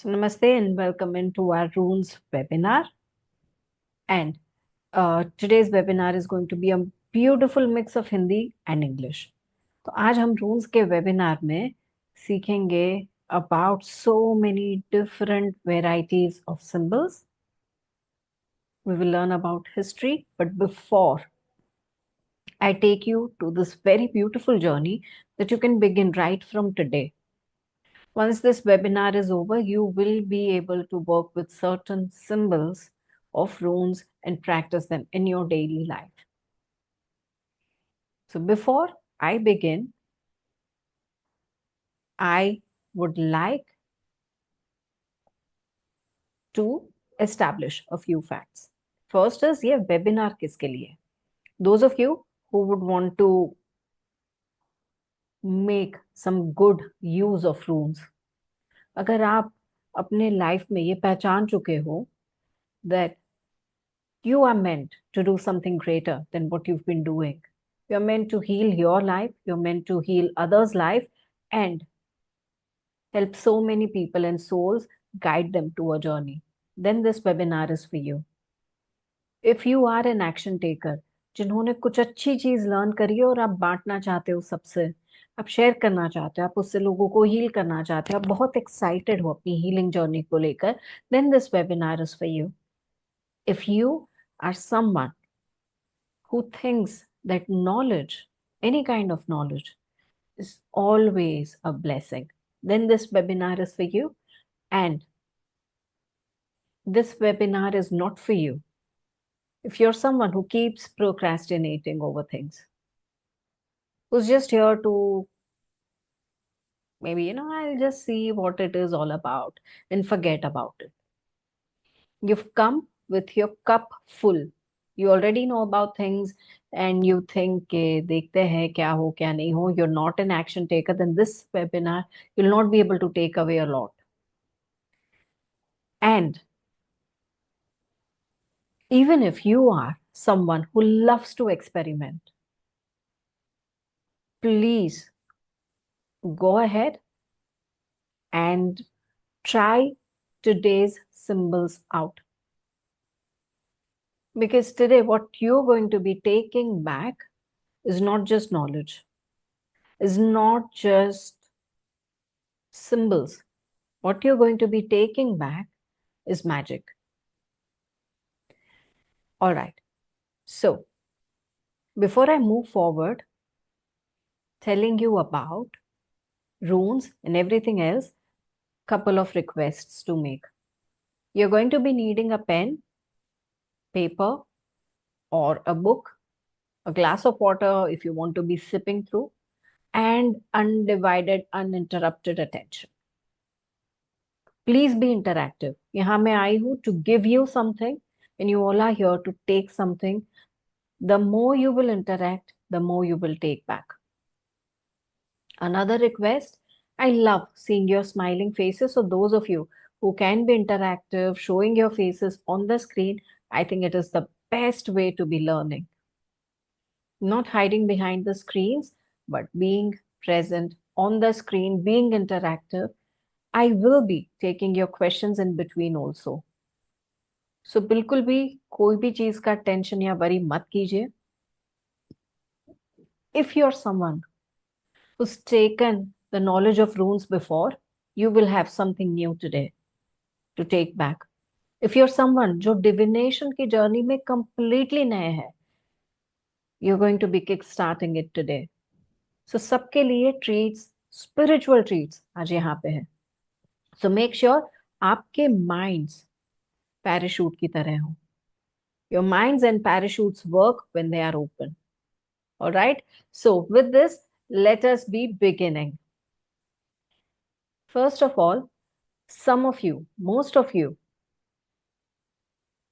So namaste and welcome into our runes webinar. And today's webinar is going to be a beautiful mix of Hindi and English. तो आज हम रून्स के webinar में सीखेंगे about so many different varieties of symbols. We will learn about history, but before I take you to this very beautiful journey that you can begin right from today. Once this webinar is over, you will be able to work with certain symbols of runes and practice them in your daily life. So before I begin, I would like to establish a few facts. First is ये webinar किसके लिए? Those of you who would want to make some good use of runes. अगर आप अपने life में ये पहचान चुके हो that you are meant to do something greater than what you've been doing. You're meant to heal your life, you're meant to heal others' life, and help so many people and souls, guide them to a journey. Then this webinar is for you. If you are an action taker, जिन्होंने कुछ अच्छी चीज learn करी है और आप बांटना चाहते हो सबसे, आप शेयर करना चाहते हो, आप उससे लोगों को हील करना चाहते हो, आप बहुत एक्साइटेड हो अपनी हीलिंग जर्नी को लेकर, then this webinar is for you. If you are someone who thinks that knowledge, any kind of knowledge, is always a blessing, then this webinar is for you. And this webinar is not for you if you're someone who keeps procrastinating over things, who's just here to maybe, I'll just see what it is all about and forget about it. You've come with your cup full. You already know about things and you think कि देखते हैं क्या हो क्या नहीं हो. You're not an action taker. Then this webinar, you'll not be able to take away a lot. And even if you are someone who loves to experiment, please go ahead and try today's symbols out. Because today, what you're going to be taking back is not just knowledge, is not just symbols. What you're going to be taking back is magic. All right. So, before I move forward, telling you about runes and everything else, couple of requests to make. You're going to be needing a pen, paper, or a book, a glass of water if you want to be sipping through, and undivided, uninterrupted attention. Please be interactive. यहाँ मैं आई हूँ to give you something and you all are here to take something. The more you will interact, the more you will take back. Another request, I love seeing your smiling faces. So those of you who can be interactive, showing your faces on the screen, I think it is the best way to be learning. Not hiding behind the screens, but being present on the screen, being interactive. I will be taking your questions in between also. So बिल्कुल भी कोई भी चीज का tension या worry मत कीजिए. If you're someone who's taken the knowledge of runes before, you will have something new today to take back. If you're someone जो divination की journey में completely नए हैं, you're going to be kick-starting it today. So सबके लिए treats, spiritual treats आज यहाँ पे है. So make sure आपके minds parachute की तरह हो. Your minds and parachutes work when they are open. All right. So with this, let us be beginning. First of all, some of you, most of you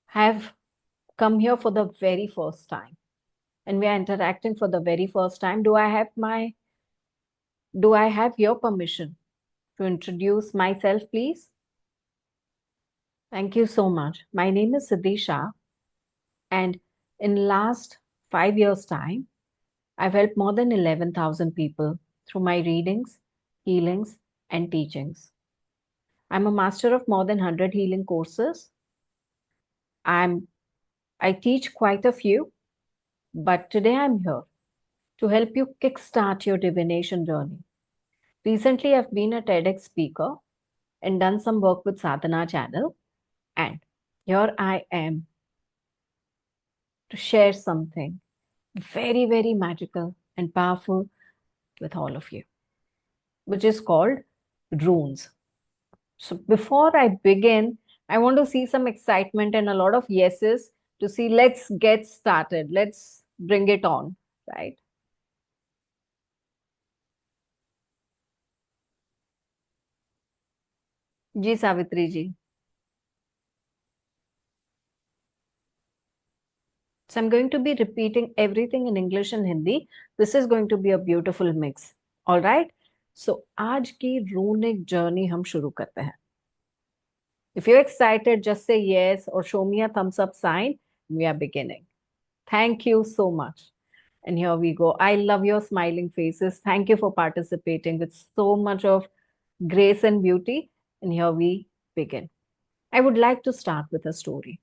have come here for the very first time and we are interacting for the very first time. Do I have your permission to introduce myself, please? Thank you so much. My name is Siddhisha, and in last 5 years time, I've helped more than 11,000 people through my readings, healings, and teachings. I'm a master of more than 100 healing courses. I teach quite a few, but today I'm here to help you kickstart your divination journey. Recently, I've been a TEDx speaker and done some work with Sadhana channel, and here I am to share something very, very magical and powerful with all of you, which is called runes. So before I begin, I want to see some excitement and a lot of yeses to see let's get started. Let's bring it on, right? Ji Savitri ji. So I'm going to be repeating everything in English and Hindi. This is going to be a beautiful mix. All right? So आज की runic journey हम शुरू करते हैं. If you're excited, just say yes or show me a thumbs up sign. We are beginning. Thank you so much. And here we go. I love your smiling faces. Thank you for participating with so much of grace and beauty. And here we begin. I would like to start with a story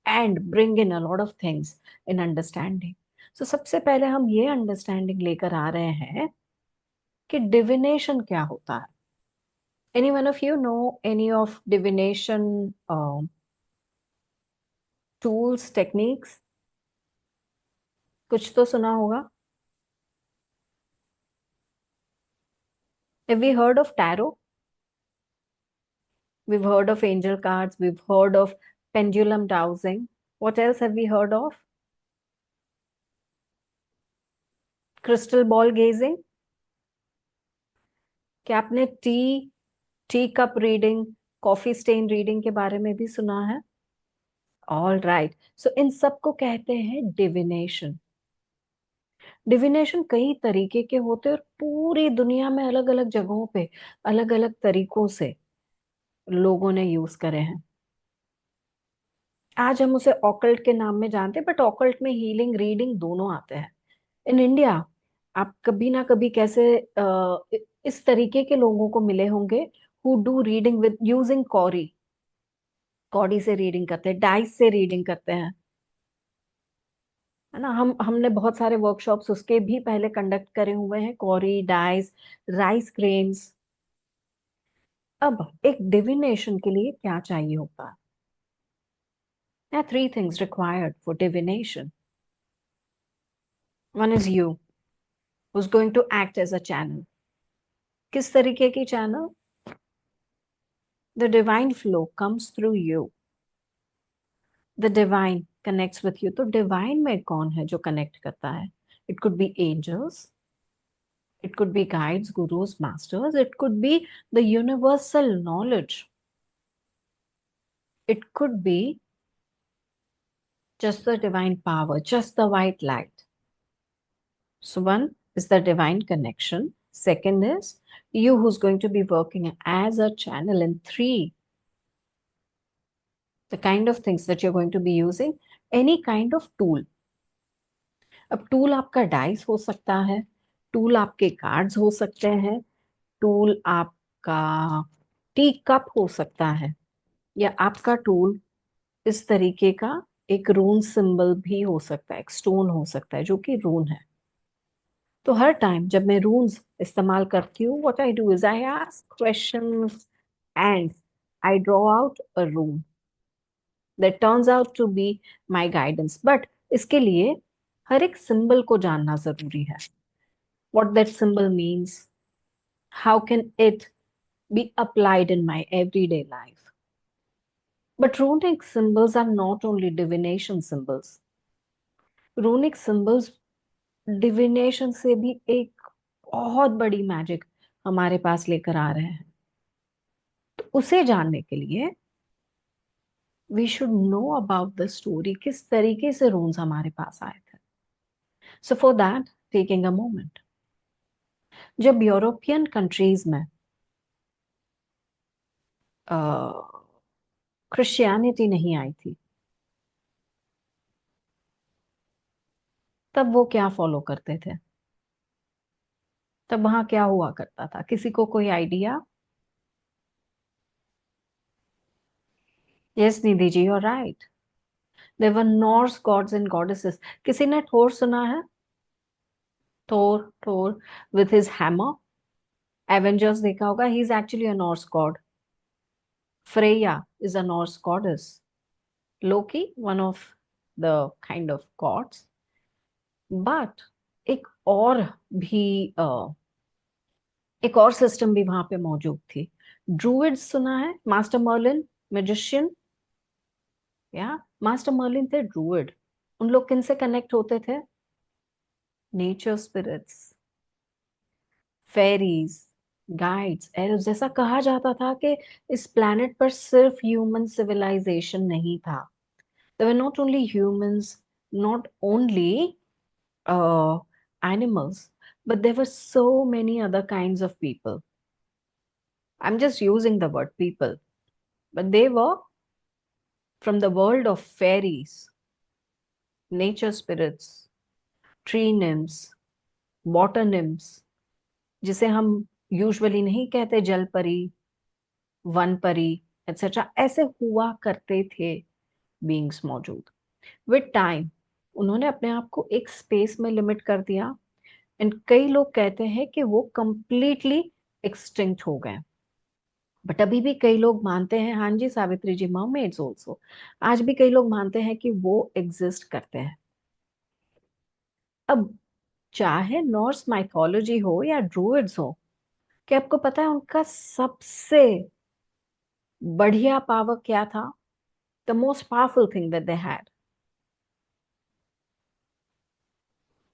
and bring in a lot of things in understanding. So सबसे पहले हम ये understanding लेकर आ रहे हैं कि divination क्या होता है. Any one of you know any of divination tools, techniques? कुछ तो सुना होगा. Have we heard of tarot? We've heard of angel cards. We've heard of pendulum dowsing. What else have we heard of? Crystal ball gazing. क्या आपने tea cup reading, coffee stain reading के बारे में भी सुना है? All right. सो इन सबको कहते हैं डिविनेशन. डिविनेशन कई तरीके के होते हैं और पूरी दुनिया में अलग अलग जगहों पे अलग अलग तरीकों से लोगों ने यूज करे हैं. आज हम उसे ऑकल्ट के नाम में जानते हैं, बट ऑकल्ट में हीलिंग रीडिंग दोनों आते हैं. इन इंडिया आप कभी ना कभी कैसे इस तरीके के लोगों को मिले होंगे who do reading with using Carry. Cardi से रीडिंग करते हैं, डाइस से रीडिंग करते हैं, है ना. हमने बहुत सारे वर्कशॉप्स उसके भी पहले कंडक्ट करे हुए हैं. Carry, dice, rice grains. अब एक डिविनेशन के लिए क्या चाहिए होता है? There are three things required for divination. One is you, who's going to act as a channel. किस तरीके की channel? The divine flow comes through you. The divine connects with you. तो divine में कौन है जो connect करता है? It could be angels, it could be guides, gurus, masters, it could be the universal knowledge, it could be just the divine power, just the white light. So one is the divine connection. Second is you who's going to be working as a channel. And three, the kind of things that you're going to be using, any kind of tool. अब tool आपका dice हो सकता है, tool आपके cards हो सकते हैं, tool आपका टी कप हो सकता है, या आपका टूल इस तरीके का एक रून सिंबल भी हो सकता है, एक स्टोन हो सकता है जो कि रून है. तो हर टाइम जब मैं रून्स इस्तेमाल करती हूँ, what I do is I ask questions and I draw out a rune that turns out to be my guidance. But इसके लिए हर एक सिंबल को जानना जरूरी है. What that symbol means, how can it be applied in my everyday life. But runic symbols are not only divination symbols. Runic symbols divination से भी एक बहुत बड़ी मैजिक हमारे पास लेकर आ रहे हैं. तो उसे जानने के लिए we should know about the story, किस तरीके से रून्स हमारे पास आए थे. So for that, taking a moment, जब यूरोपियन कंट्रीज में क्रिश्चियनिटी नहीं आई थी, तब वो क्या फॉलो करते थे? तब वहां क्या हुआ करता था? किसी को कोई idea? Yes Nidhi ji, you are right. There were Norse gods and goddesses. किसी ने थोर सुना है? Thor, Thor with his hammer. Avengers देखा होगा, he is actually a Norse god. Freya is a Norse goddess. Loki, one of the kind of gods. But एक और भी एक और सिस्टम भी वहां पे मौजूद थी। ड्रूइड्स सुना है? Master Merlin, magician. या मास्टर मर्लिन थे ड्रूइड। उन लोग किन से कनेक्ट होते थे? Nature spirits, fairies, guides, elves. जैसा कहा जाता था कि इस प्लेनेट पर सिर्फ ह्यूमन सिविलाइजेशन नहीं था। There were not only humans, not only uh, animals, but there were so many other kinds of people. I'm just using the word people, but they were from the world of fairies, nature spirits, tree nymphs, water nymphs, जिसे हम usually नहीं कहते जल परी, one परी, etcetera. ऐसे हुआ करते थे बीइंग्स मौजूद। विद टाइम उन्होंने अपने आप को एक स्पेस में लिमिट कर दिया, एंड कई लोग कहते हैं कि वो कंप्लीटली एक्सटिंक्ट हो गए। बट अभी भी कई लोग मानते हैं, हाँ जी सावित्री जी, मर्मेड्स ऑल्सो, आज भी कई लोग मानते हैं कि वो एग्जिस्ट करते हैं। अब चाहे नॉर्स माइथोलॉजी हो या ड्रूइड्स हो, क्या आपको पता है उनका सबसे बढ़िया पावर क्या था? The most powerful thing that they had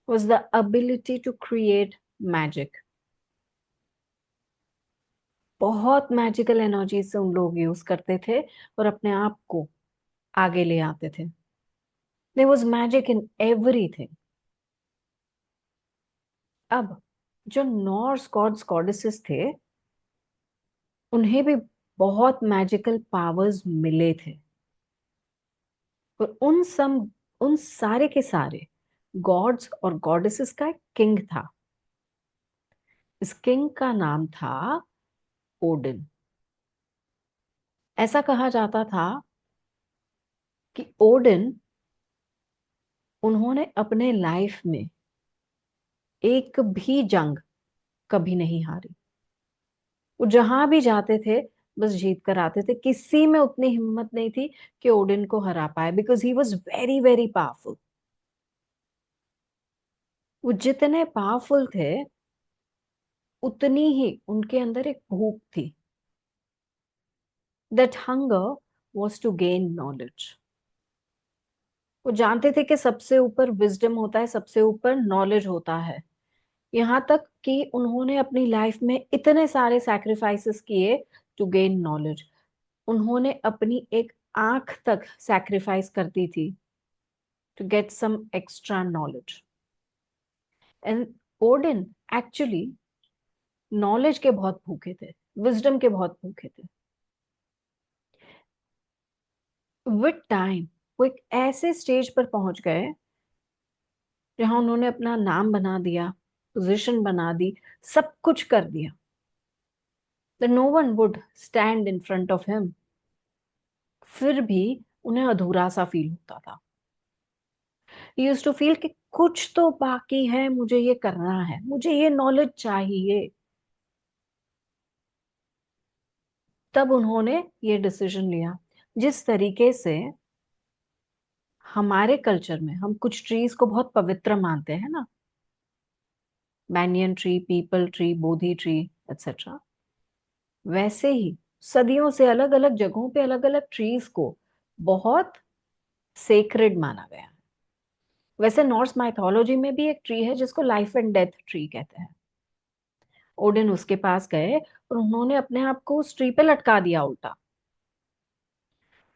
was the ability to create magic. बहुत मैजिकल एनर्जी से उन लोग यूज करते थे और अपने आप को आगे ले आते थे। There was magic in everything. अब जो नॉर्स गॉड्स गॉडेसेस थे, उन्हें भी बहुत मैजिकल पावर्स मिले थे। और उन सारे के सारे गॉड्स और गॉडेसेस का एक किंग था। इस किंग का नाम था ओडिन। ऐसा कहा जाता था कि ओडिन, उन्होंने अपने लाइफ में एक भी जंग कभी नहीं हारी। वो जहां भी जाते थे बस जीत कर आते थे। किसी में उतनी हिम्मत नहीं थी कि ओडिन को हरा पाए, because he was very very powerful. वो जितने पावरफुल थे, उतनी ही उनके अंदर एक भूख थी। That hunger was to gain knowledge. वो जानते थे कि सबसे ऊपर विजडम होता है, सबसे ऊपर नॉलेज होता है। यहाँ तक कि उन्होंने अपनी लाइफ में इतने सारे सैक्रिफाइसेस किए टू गेन नॉलेज। उन्होंने अपनी एक आंख तक सैक्रिफाइस कर दी थी to get some extra knowledge. And Odin actually knowledge के बहुत भूखे थे, विजडम के बहुत भूखे थे। विद टाइम वो एक ऐसे स्टेज पर पहुंच गए जहां उन्होंने अपना नाम बना दिया, पोजीशन बना दी, सब कुछ कर दिया। that no one would stand in front of him। फिर भी उन्हें अधूरा सा फील होता था। he used to feel कि कुछ तो बाकी है, मुझे ये करना है, मुझे ये नॉलेज चाहिए। तब उन्होंने ये डिसीजन लिया। जिस तरीके से हमारे कल्चर में हम कुछ ट्रीज को बहुत पवित्र मानते हैं ना, बैनियन ट्री, पीपल ट्री, बोधि ट्री, एटसेट्रा, वैसे ही सदियों से अलग अलग जगहों पे अलग अलग ट्रीज को बहुत सेक्रेड माना गया है। वैसे नॉर्स माइथोलॉजी में भी एक ट्री है जिसको लाइफ एंड डेथ ट्री कहते हैं। ओडिन उसके पास गए और उन्होंने अपने आप को उस ट्री पे लटका दिया, उल्टा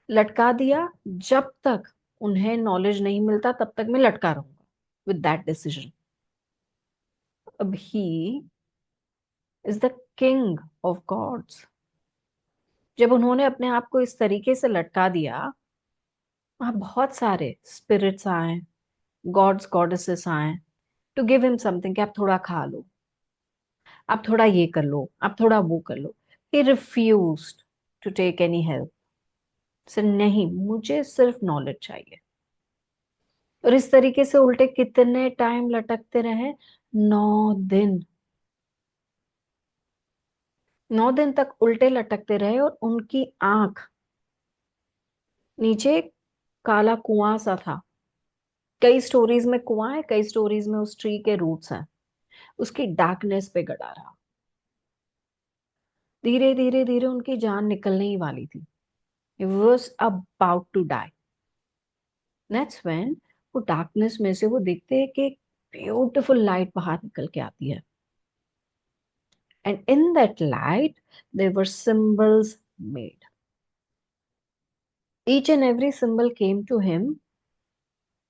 लटका दिया। जब तक उन्हें नॉलेज नहीं मिलता तब तक मैं लटका रहूंगा, विद दैट डिसीजन। अब he is the king of gods. जब उन्होंने अपने आप को इस तरीके से लटका दिया, वहां बहुत सारे स्पिरिट्स आए, गॉड्स गॉडेसेस आए टू गिव हिम समथिंग, कि आप थोड़ा खा लो, आप थोड़ा ये कर लो, आप थोड़ा वो कर लो। He refused to take any help. से नहीं, मुझे सिर्फ नॉलेज चाहिए। और इस तरीके से उल्टे कितने टाइम लटकते रहे? 9 दिन। 9 दिन तक उल्टे लटकते रहे और उनकी आंख नीचे काला कुआं सा था। कई स्टोरीज में कुआं है, कई स्टोरीज में उस ट्री के रूट्स हैं। उसकी डार्कनेस पे गड़ा रहा। धीरे धीरे धीरे उनकी जान निकलने ही वाली थी। He was about to die. That's when वो डार्कनेस में से वो देखते हैं कि एक ब्यूटीफुल लाइट बाहर निकल के आती है। And in that light, there were symbols made. Each and every symbol came to him,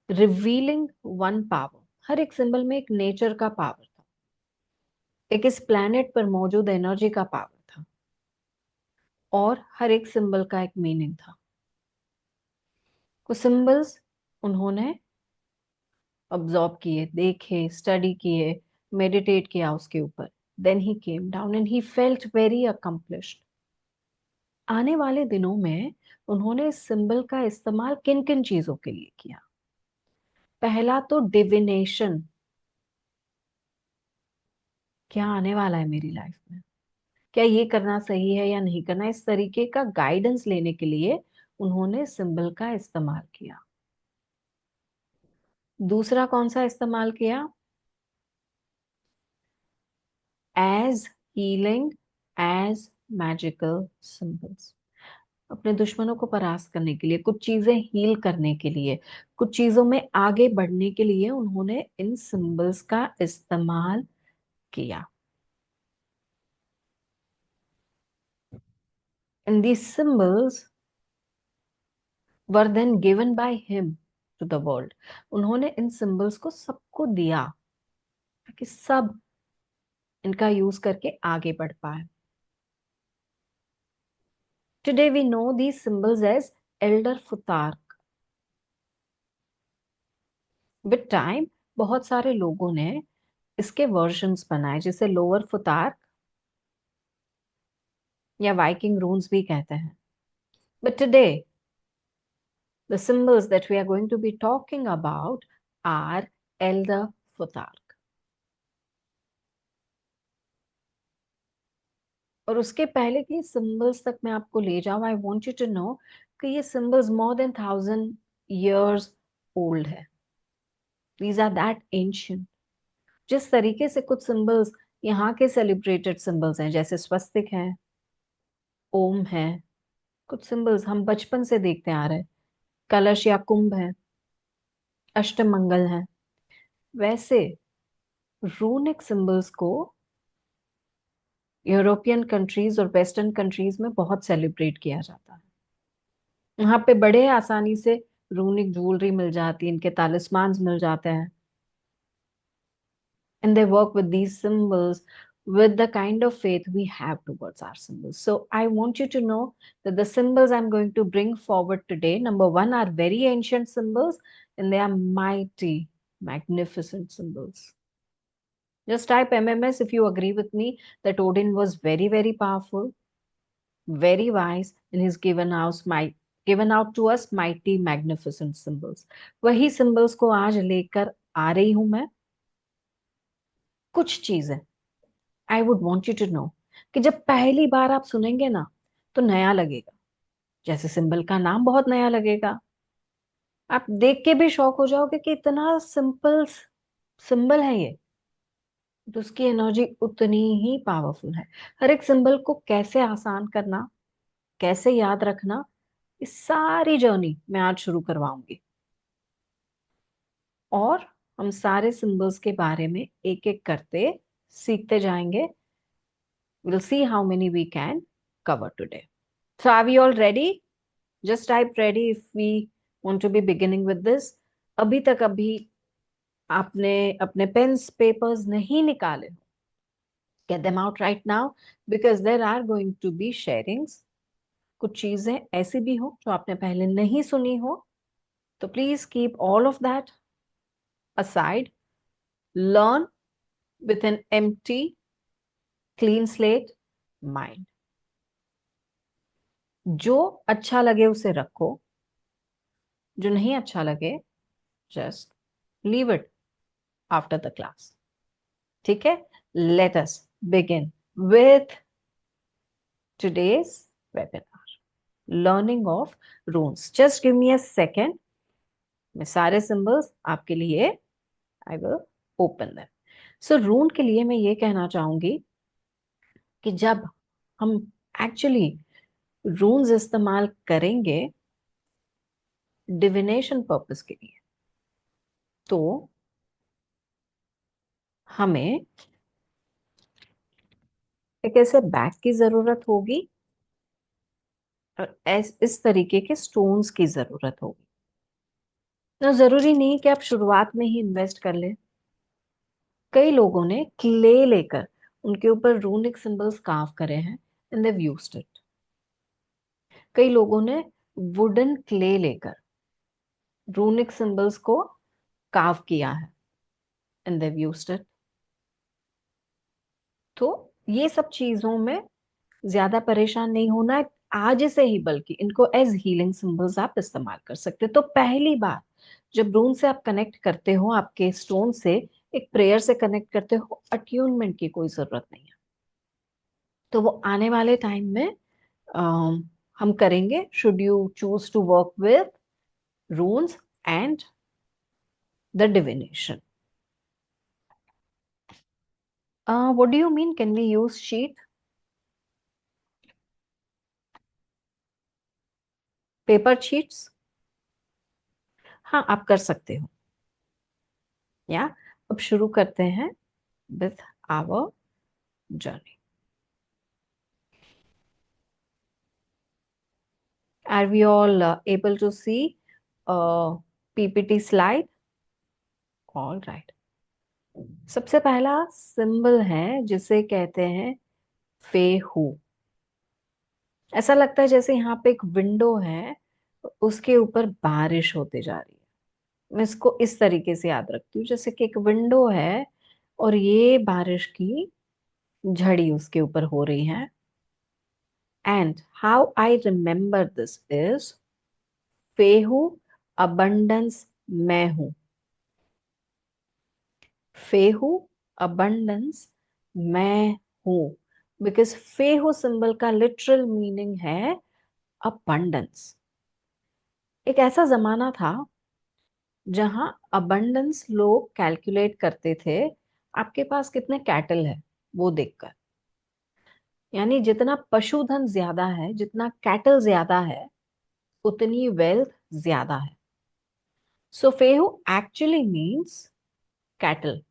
revealing one power. हर एक सिंबल में एक नेचर का पावर था, एक इस प्लैनेट पर मौजूद एनर्जी का पावर था, और हर एक सिंबल का एक मीनिंग था। कुछ सिंबल्स उन्होंने ऑब्जॉर्व किए, देखे, स्टडी किए, मेडिटेट किया उसके ऊपर। Then he came down and he felt very accomplished. आने वाले दिनों में उन्होंने इस सिंबल का इस्तेमाल किन किन चीजों के लिए किया? पहला तो डिविनेशन। क्या आने वाला है मेरी लाइफ में, क्या ये करना सही है या नहीं करना, इस तरीके का गाइडेंस लेने के लिए उन्होंने सिंबल का इस्तेमाल किया। दूसरा कौन सा इस्तेमाल किया? As healing, as magical symbols. अपने दुश्मनों को परास्त करने के लिए, कुछ चीजें हील करने के लिए, कुछ चीजों में आगे बढ़ने के लिए उन्होंने इन सिंबल्स का इस्तेमाल किया। And these symbols were then given by him to the world. उन्होंने इन सिंबल्स को सबको दिया ताकि सब इनका यूज करके आगे बढ़ पाए। Today we know these symbols as elder futark. With time बहुत सारे लोगों ने इसके वर्जन्स बनाए, जिसे लोअर फुतार्क या वाइकिंग रून्स भी कहते हैं। But today the symbols that we are going to be talking about are elder futark. और उसके पहले की सिंबल्स तक मैं आपको ले जाऊं, I want you to know कि ये symbols more than 1000 years old है। These are that ancient. जिस तरीके से कुछ सिंबल्स यहाँ के सेलिब्रेटेड सिंबल्स हैं, जैसे स्वस्तिक है, ओम है, कुछ सिंबल्स हम बचपन से देखते आ रहे हैं, कलश या कुंभ है, अष्टमंगल है, वैसे रूनिक सिंबल्स को यूरोपियन कंट्रीज और वेस्टर्न कंट्रीज में बहुत सेलिब्रेट किया जाता है। यहाँ पे बड़े आसानी से रूनिक ज्वेलरी मिल जाती है, इनके तालिस्मान्स मिल जाते हैं। And they work with these symbols with the kind of faith we have towards our symbols. So I want you to know that the symbols I'm going to bring forward today, number one, are very ancient symbols, and they are mighty, magnificent symbols. Just type MMS if you agree with me that Odin was very, very powerful, very wise, and he's given out to us mighty, magnificent symbols. वही symbols को आज लेकर आ रही हूं मैं। कुछ चीजें I would want you to know कि जब पहली बार आप सुनेंगे ना तो नया लगेगा। जैसे सिंबल का नाम बहुत नया लगेगा, आप देख के भी शॉक हो जाओगे कि इतना सिंपल सिंबल है ये, तो उसकी एनर्जी उतनी ही पावरफुल है। हर एक सिंबल को कैसे आसान करना, कैसे याद रखना, इस सारी जर्नी मैं आज शुरू करवाऊंगी। और हम सारे सिंबल्स के बारे में एक एक करते सीखते जाएंगे। We'll see how many we can cover today. So are we all ready? Just type ready if we want to be beginning with this. अभी तक अभी आपने अपने पेन्स पेपर्स नहीं निकाले, get them out right now because there are going to be sharings. कुछ चीजें ऐसी भी हो जो आपने पहले नहीं सुनी हो, तो please keep all of that aside. Learn with an empty, clean slate mind. जो अच्छा लगे उसे रखो, जो नहीं अच्छा लगे just leave it after the class. ठीक है, let us begin with today's webinar, learning of runes. Just give me a second. मैं सारे सिंबल्स आपके लिए आई विल ओपन देम। सो रून के लिए मैं ये कहना चाहूंगी कि जब हम एक्चुअली रून्स इस्तेमाल करेंगे डिविनेशन पर्पस के लिए, तो हमें एक ऐसे बैग की जरूरत होगी और इस तरीके के स्टोन्स की जरूरत होगी। ना जरूरी नहीं कि आप शुरुआत में ही इन्वेस्ट कर लें। कई लोगों ने क्ले लेकर उनके ऊपर रूनिक सिंबल्स कार्व करे हैं एंड देव यूज्ड इट। कई लोगों ने वुडन क्ले लेकर रूनिक सिंबल्स को कार्व किया है एंड देव यूज्ड इट। तो ये सब चीजों में ज्यादा परेशान नहीं होना है। आज से ही बल्कि इनको एज हीलिंग सिंबल्स आप इस्तेमाल कर सकते हो। तो पहली बार जब रून से आप कनेक्ट करते हो, आपके स्टोन से एक प्रेयर से कनेक्ट करते हो, अट्यूनमेंट की कोई जरूरत नहीं है। तो वो आने वाले टाइम में हम करेंगे। Should you choose to work with runes and the divination. What do you mean, can we use sheet, paper sheets? हाँ, आप कर सकते हो। या अब शुरू करते हैं with our journey. Are we all able to see PPT slide? All right. सबसे पहला सिंबल है जिसे कहते हैं फेहू। ऐसा लगता है जैसे यहाँ पे एक विंडो है, उसके ऊपर बारिश होते जा रही है। मैं इसको इस तरीके से याद रखती हूँ, जैसे कि एक विंडो है और ये बारिश की झड़ी उसके ऊपर हो रही है। And how I remember this is Fehu abundance मैं हूं। फेहू अबंडेंस मैं हूं, बिकॉज फेहू सिंबल का लिटरल मीनिंग है अबंडेंस। एक ऐसा जमाना था जहां अबंडेंस लोग कैलकुलेट करते थे आपके पास कितने कैटल है वो देखकर। यानी जितना पशुधन ज्यादा है, जितना कैटल ज्यादा है, उतनी वेल्थ ज्यादा है। सो फेहू एक्चुअली मीन्स कैटल।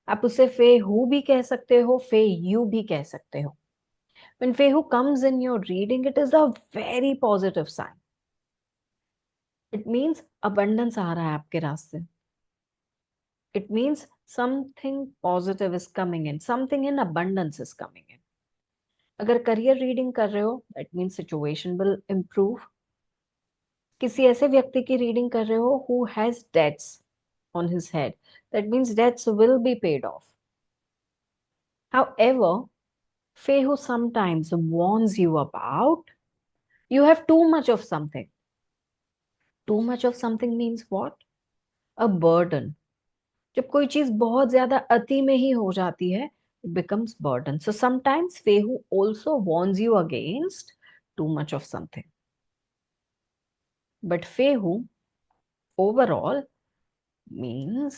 आप उसे फेहू भी कह सकते हो, फे यू भी कह सकते हो। When Fehu comes in your reading, it is a very positive sign. It means abundance आ रहा है आपके रास्ते. It means something positive is coming in. Something in abundance is coming in. अगर करियर रीडिंग कर रहे हो, that means situation will improve. किसी ऐसे व्यक्ति की रीडिंग कर रहे हो who has debts on his head, that means debts will be paid off. However, Fehu sometimes warns you about you have too much of something. Too much of something means what? A burden. जब कोई चीज बहुत ज्यादा अति में ही हो जाती है, it becomes burden. So sometimes Fehu also warns you against too much of something. But Fehu overall means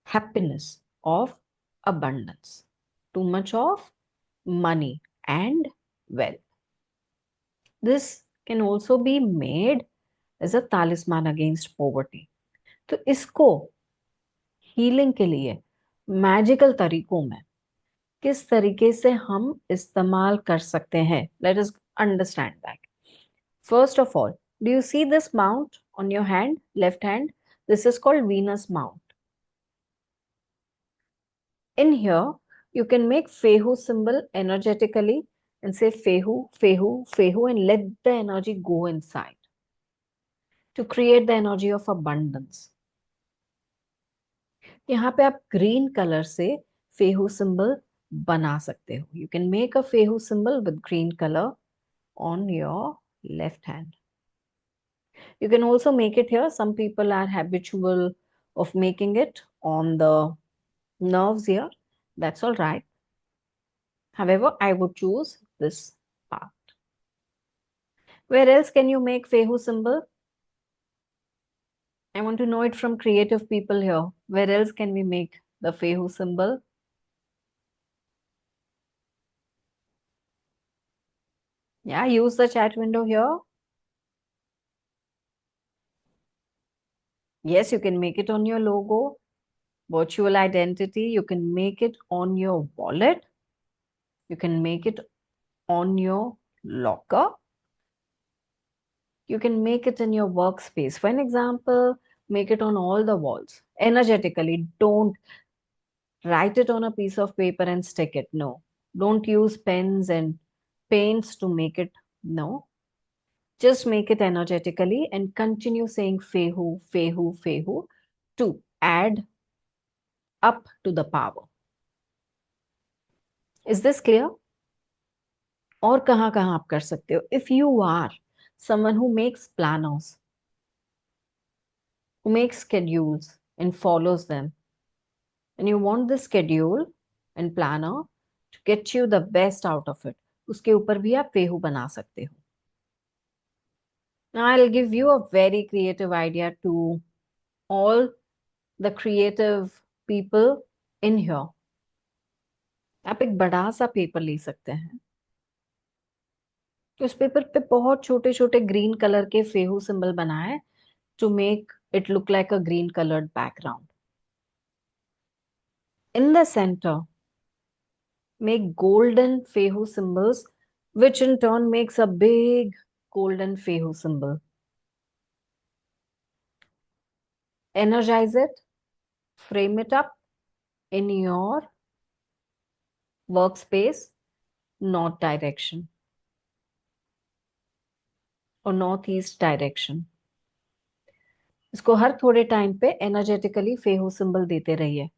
happiness of abundance, too much of money and wealth. This can also be made as a talisman against poverty. तो इसको healing के लिए magical तरीकों में किस तरीके से हम इस्तेमाल कर सकते हैं, let us understand that. First of all, do you see this mount on your hand, left hand? This is called Venus mount. In here you can make fehu symbol energetically and say fehu fehu fehu and let the energy go inside to create the energy of abundance. यहाँ पे आप green colour से फेहू symbol बना सकते हो. You can make a Fehu symbol with green color on your left hand. You can also make it here. Some people are habitual of making it on the nerves here. That's all right. However, I would choose this part. Where else can you make Fehu symbol? I want to know it from creative people here. Where else can we make the Fehu symbol? Yeah, use the chat window here. Yes, you can make it on your logo, virtual identity. You can make it on your wallet. You can make it on your locker. You can make it in your workspace. For an example, make it on all the walls energetically. Don't write it on a piece of paper and stick it. No. Don't use pens and paints to make it. No. Just make it energetically and continue saying Fehu, Fehu, Fehu to add up to the power. Is this clear? और कहाँ कहाँ आप कर सकते हो? If you are someone who makes planners, who makes schedules and follows them, and you want the schedule and planner to get you the best out of it, उसके ऊपर भी आप फेहू बना सकते हो. Now I'll give you a very creative idea to all the creative people in here. आप एक बड़ा सा पेपर ले सकते हैं. उस पेपर पे बहुत छोटे छोटे ग्रीन कलर के फेहू सिंबल बनाए to make it look like a green colored background. In the center, make golden Fehu symbols, which in turn makes a big golden Fehu symbol. Energize it, frame it up in your workspace, north direction or northeast direction. इसको हर थोड़े time पे energetically फेहू symbol देते रहिए.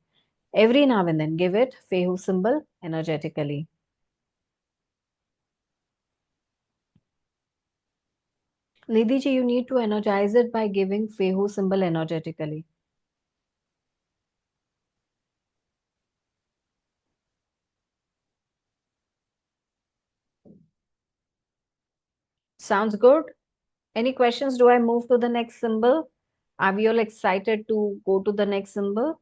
Every now and then give it Fehu symbol energetically. Nidhi ji, you need to energize it by giving Fehu symbol energetically. Sounds good. Any questions? Do I move to the next symbol? Are we all excited to go to the next symbol?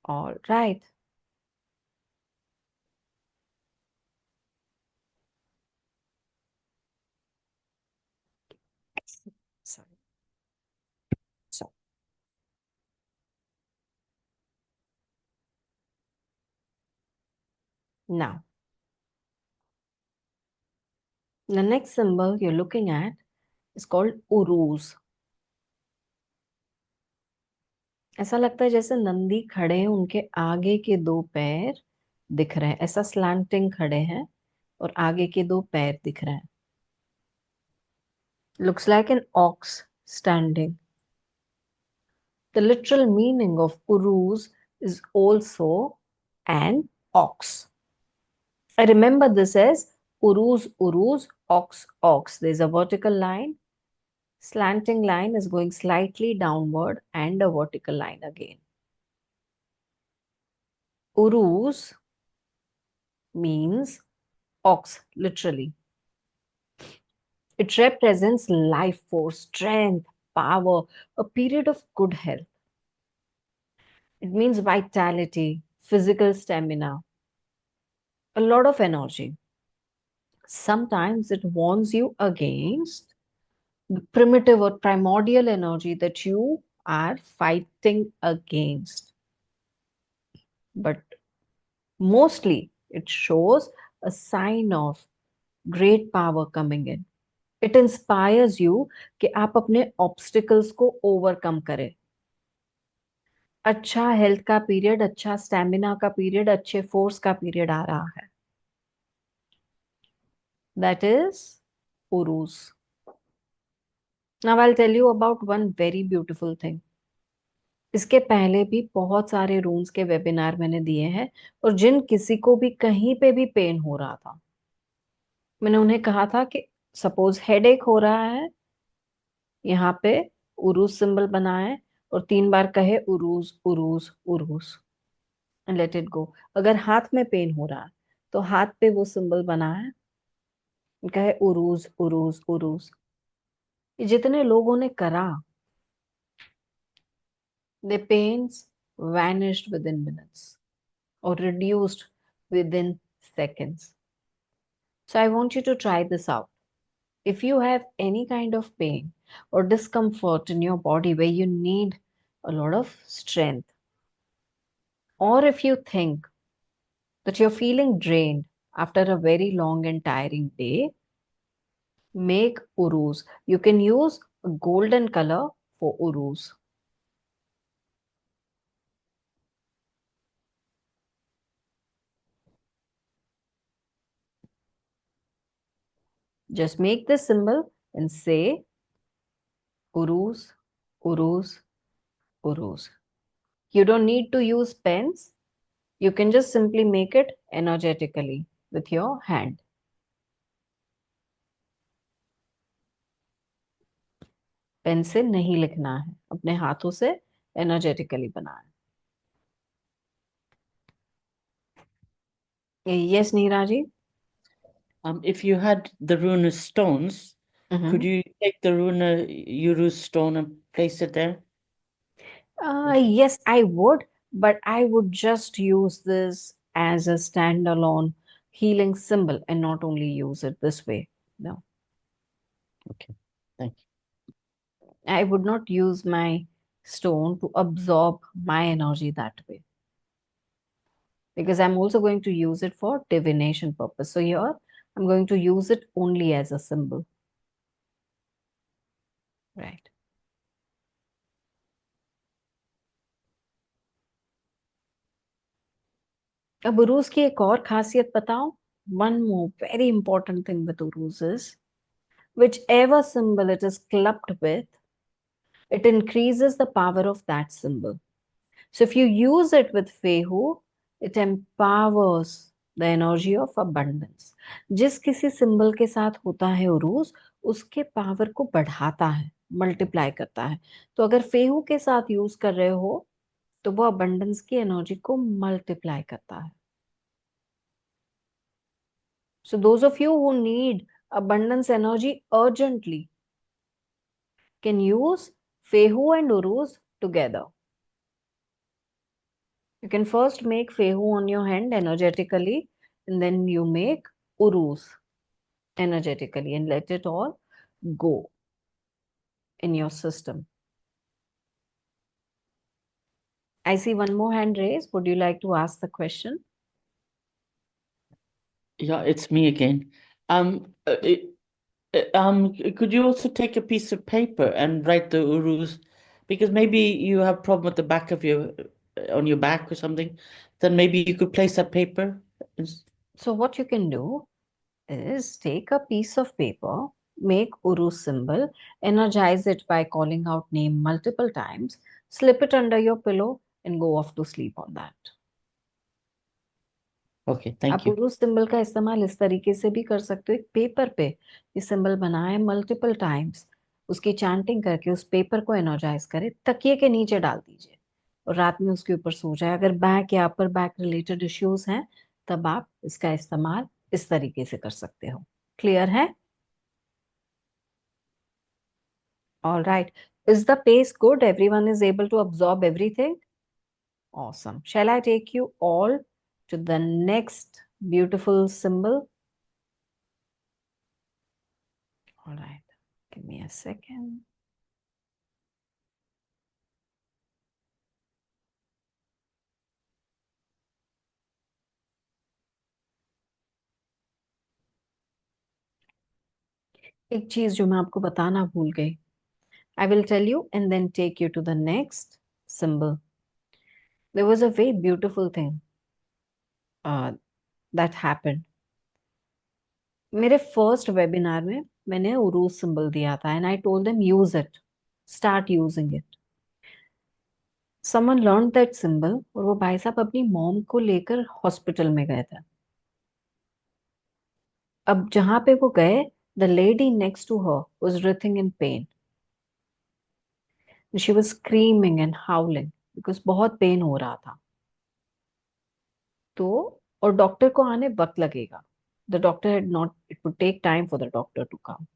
All right. Sorry. So now, the next symbol you're looking at is called Uruz. ऐसा लगता है जैसे नंदी खड़े हैं, उनके आगे के दो पैर दिख रहे हैं. ऐसा स्लैंटिंग खड़े हैं और आगे के दो पैर दिख रहे हैं. Looks like an ox standing. The literal meaning of Uruz is also an ox. I remember this as Uruz, Uruz, ox, ox. There's a vertical line. Slanting line is going slightly downward and a vertical line again. Uruz means ox, literally. It represents life force, strength, power, a period of good health. It means vitality, physical stamina, a lot of energy. Sometimes it warns you against the primitive or primordial energy that you are fighting against. But mostly it shows a sign of great power coming in. It inspires you कि आप अपने obstacles को overcome करें. अच्छा health का period, अच्छा stamina का period, अच्छे फोर्स का पीरियड आ रहा है. That is Uruz. Now I'll tell you about one very beautiful thing. इसके पहले भी बहुत सारे रूम्स के वेबिनार मैंने दिए हैं, और जिन किसी को भी कहीं पे भी पेन हो रहा था, मैंने उन्हें कहा था कि सपोज हेडेक हो रहा है, यहाँ पे उरूज सिंबल बनाए और 3 बार कहे उरूज उरूज उरूज, एंड लेट इट गो। अगर हाथ में पेन हो रहा है तो हाथ पे वो सिंबल बनाए, कहे उरूज उरूज उरूज। ये जितने लोगों ने करा, the pains vanished within minutes or reduced within seconds. So I want you to try this out. If you have any kind of pain or discomfort in your body where you need a lot of strength, or if you think that you're feeling drained after a very long and tiring day, make urus. You can use a golden color for urus. Just make this symbol and say urus, urus, urus. You don't need to use pens. You can just simply make it energetically with your hand. Pen से नहीं लिखना है, अपने हाथों से energetically बनाना है। Yes Neera ji. If you had the runa stones, could you take the runa Uru stone and place it there? Yes, I would, but I would just use this as a standalone healing symbol and not only use it this way. No, Okay, thank you. I would not use my stone to absorb my energy that way, because I'm also going to use it for divination purpose. So here I'm going to use it only as a symbol. Right. अब उरूज की एक और खासियत बताऊं। One more very important thing with uruz is whichever symbol it is clubbed with, it increases the power of that symbol. So if you use it with Fehu, it empowers the energy of abundance. जिस किसी symbol के साथ होता है उरूज, उसके power को बढ़ाता है, मल्टीप्लाई करता है। तो अगर फेहू के साथ यूज कर रहे हो तो वो अबंडेंस की एनर्जी को मल्टीप्लाई करता है। So those of you who need abundance energy urgently can use Fehu and Uruz together. You can first make Fehu on your hand energetically, and then you make Uruz energetically and let it all go in your system. I see one more hand raised. Would you like to ask the question? Yeah, it's me again. Could you also take a piece of paper and write the urus? Because maybe you have problem with the back of your on your back or something. Then maybe you could place that paper. So what you can do is take a piece of paper, make Uru symbol, energize it by calling out name multiple times, slip it under your pillow and go off to sleep on that. Okay, thank आप you. Urdu symbol का इस्तेमाल इस तरीके से भी कर सकते हो। एक पेपर पे ये सिंबल बनाए मल्टीपल टाइम्स, उसकी चैंटिंग करके उस पेपर को एनर्जाइज करे, तकिए के नीचे डाल दीजिए और रात में उसके ऊपर सो जाए। अगर बैक या अपर बैक रिलेटेड इश्यूज हैं तब आप इसका इस्तेमाल इस तरीके से कर सकते हो। क्लियर है? All right. Is the pace good? Everyone is able to absorb everything? Awesome. Shall I take you all to the next beautiful symbol? All right. Give me a second. एक चीज जो मैं आपको बताना भूल गई। I will tell you and then take you to the next symbol. There was a very beautiful thing that happened. मेरे first webinar में मैंने उरूज सिंबल दिया था and I told them use it, start using it. Someone learn that symbol, और वो भाई साहब अपनी मॉम को लेकर हॉस्पिटल में गए थे। अब जहां पे वो गए, the lady next to her was writhing in pain. She was screaming and howling because बहुत पेन हो रहा था। तो और डॉक्टर को आने वक्त लगेगा। The doctor had not, it would take time for the doctor to come.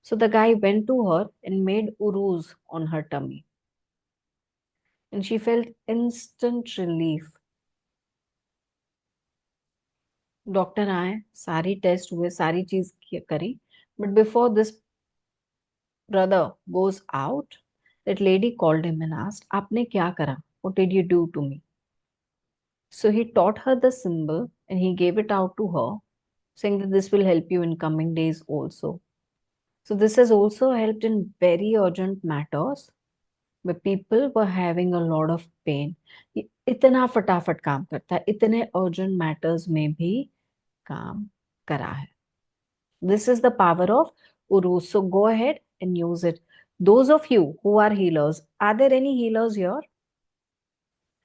So the guy went to her and made urus on her tummy, and she felt instant relief. Doctor आए, सारी test हुए, सारी चीज करी, but before this brother goes out, that lady called him and asked, आपने क्या करा? What did you do to me? So he taught her the symbol and he gave it out to her, saying that this will help you in coming days also. So this has also helped in very urgent matters where people were having a lot of pain. ये इतना फटाफट काम करता है, इतने urgent matters में भी काम करा है। This is the power of Uru. So go ahead and use it. Those of you who are healers, are there any healers here?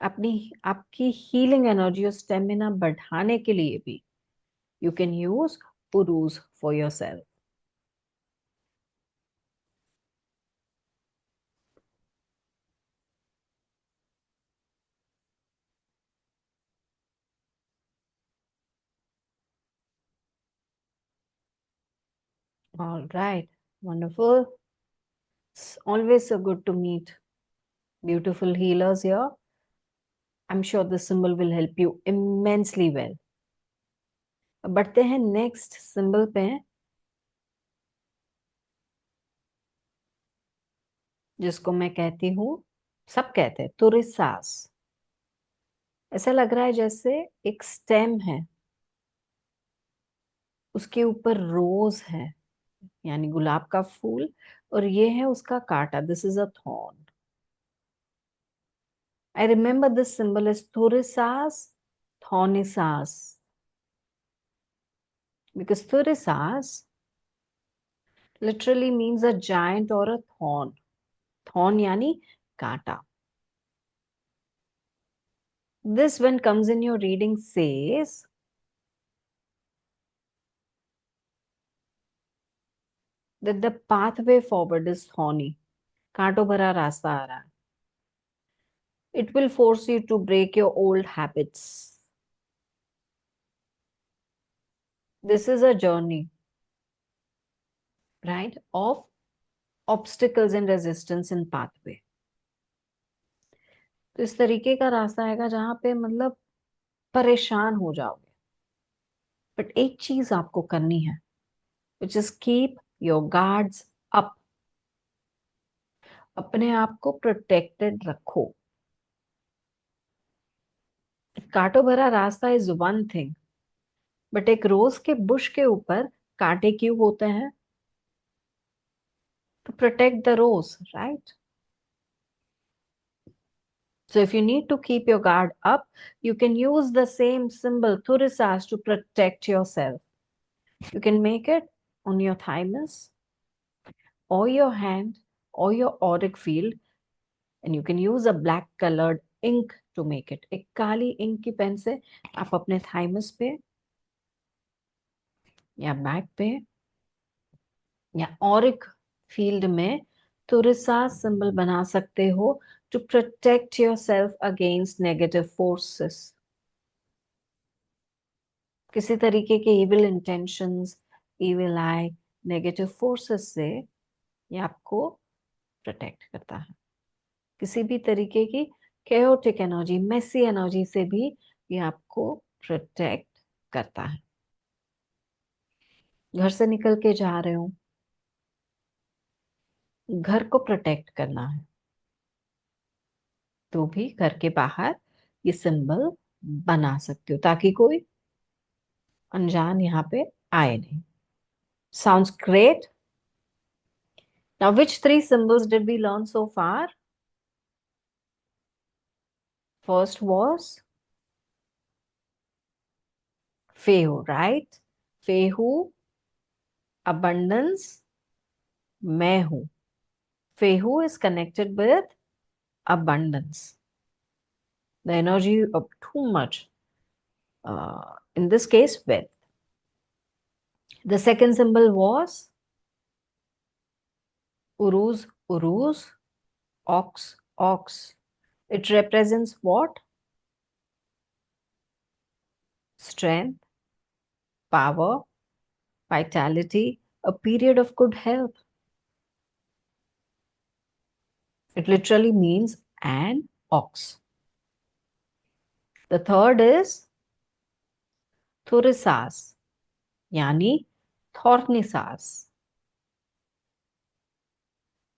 अपनी आपकी healing energy और stamina बढ़ाने के लिए भी you can use Urus for yourself. All right, wonderful. It's always so good to meet beautiful healers here. I'm sure this symbol will help you immensely well. अब बढ़ते हैं नेक्स्ट सिंबल पे, जिसको मैं कहती हूँ, सब कहते हैं तुरिसास। ऐसा लग रहा है जैसे एक स्टेम है, उसके ऊपर रोज है, यानी गुलाब का फूल, और ये है उसका कांटा। This is a thorn. I remember this symbol is Thurisaz Thurisaz, because Thurisaz literally means a giant or a thorn. Thorn yani कांटा. This when comes in your reading says that the pathway forward is thorny. कांटों भरा रास्ता आ रहा है. It will force you to break your old habits. This is a journey, right, of obstacles and resistance in pathway. तो इस तरीके का रास्ता आएगा जहां पे मतलब परेशान हो जाओगे, बट एक चीज आपको करनी है, which is keep your guards up. अपने आप को प्रोटेक्टेड रखो। कांटों भरा रास्ता इज वन थिंग, बट एक रोज के बुश के ऊपर कांटे क्यों होते हैं? To protect the rose, right? So if you need to keep your guard up, you can use the same symbol Thurisas to protect yourself. You can make it on your thymus or your hand or your auric field, and you can use a black colored ink to make it. एक काली ink की pen से आप अपने thymus पे या back पे या Auric field में तुरिसा सिंबल बना सकते हो to protect yourself against negative forces. किसी तरीके के evil intentions, evil eye, negative forces से ये आपको प्रोटेक्ट करता है। किसी भी तरीके की chaotic एनर्जी, मेसी एनर्जी से भी ये आपको प्रोटेक्ट करता है। घर से निकल के जा रहे हो, घर को प्रोटेक्ट करना है, तो भी घर के बाहर ये सिंबल बना सकते हो ताकि कोई अनजान यहाँ पे आए नहीं। Sounds great. Now, which three symbols did we learn so far? First was Fehu, right? Fehu, abundance, मैं हूं. Fehu is connected with abundance. the energy of too much, in this case, wealth. The second symbol was Uruz, Uruz, ox, ox. It represents what? Strength, power, vitality, a period of good health. It literally means an ox. The third is Thurisas, yani Thornisas.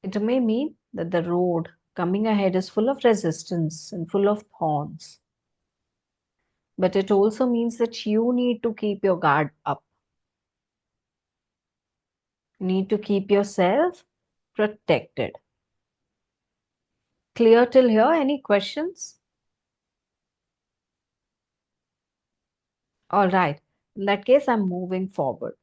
It may mean that the road coming ahead is full of resistance and full of thorns. But it also means that you need to keep your guard up. You need to keep yourself protected. Clear till here? Any questions? All right. In that case, I'm moving forward.